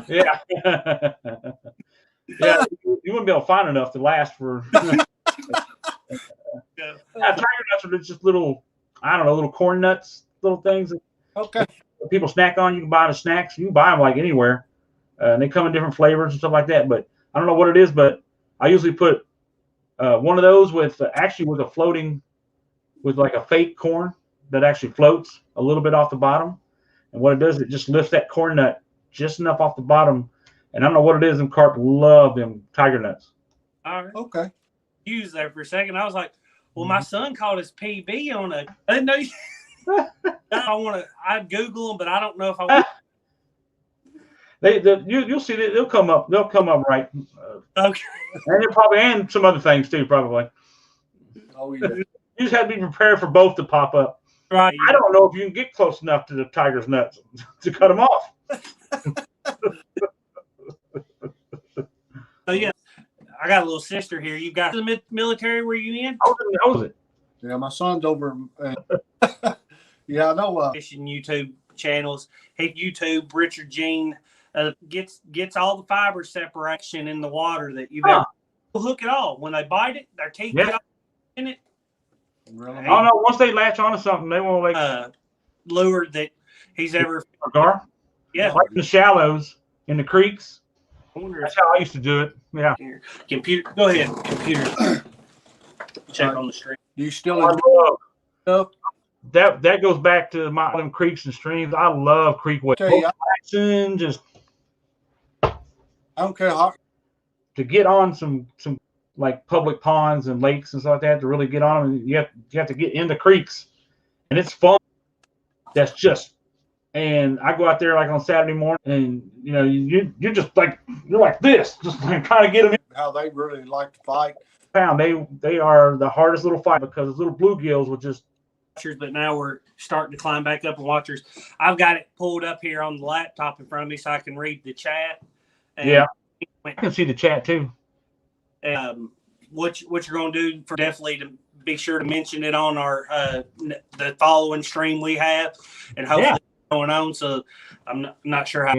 yeah. Yeah, you wouldn't be able to find enough to last for. Tiger nuts are just little, little corn nuts, little things that people snack on. You can buy the snacks. You can buy them like anywhere, and they come in different flavors and stuff like that. But I don't know what it is, but I usually put one of those with like a fake corn that actually floats a little bit off the bottom. And what it does, it just lifts that corn nut just enough off the bottom. And I don't know what it is. Them carp love them tiger nuts. All right. Okay. Use there for a second. I was like, well, my son called his PB on a. I didn't know. I'd Google them, but I don't know if I want. You'll see that they'll come up right. Okay. And they're and some other things too, probably. Oh yeah. You just have to be prepared for both to pop up. Right. I don't know if you can get close enough to the tiger's nuts to cut them off. So yeah, I got a little sister here. You got the military? Were you in? How was it? Yeah, my son's over. Yeah, I know. Fishing YouTube channels. Hey, YouTube Richard Jean gets all the fiber separation in the water that you've ever. Hook it all. When they bite it, their teeth get all in it. Really? Oh no! Once they latch onto something, they won't lure that he's ever. Gar? Yeah, like in the shallows, in the creeks. That's how I used to do it. Yeah. Here. Computer, go ahead. Computer. Check on the stream. You still stuff? That goes back to them creeks and streams. I love creek waves. Just I don't care how to get on some like public ponds and lakes and stuff like that, to really get on them, you have to get into creeks, and it's fun. That's just, and I go out there like on Saturday morning, and you're just like this, just kind of get them in. How they really like to fight. They are the hardest little fight, because those little bluegills will just. But now we're starting to climb back up in watchers. I've got it pulled up here on the laptop in front of me so I can read the chat. Yeah, I can see the chat too. What you're going to do for definitely to be sure to mention it on our the following stream we have, and hopefully it's going on. So I'm not sure how.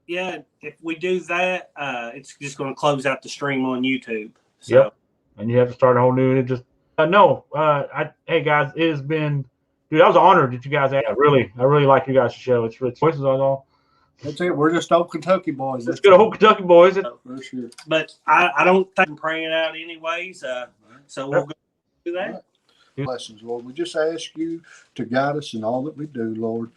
Yeah, if we do that, it's just going to close out the stream on YouTube. So. Yep, and you have to start a whole new. No, hey guys, it has been, dude, that was an honor that you guys had. I really like you guys' show. It's voices on all. That's it. We're just old Kentucky boys. Let's go to old Kentucky boys. For sure. But I don't think I'm praying out anyways. So we'll go do that. Blessings, Lord. We just ask you to guide us in all that we do, Lord.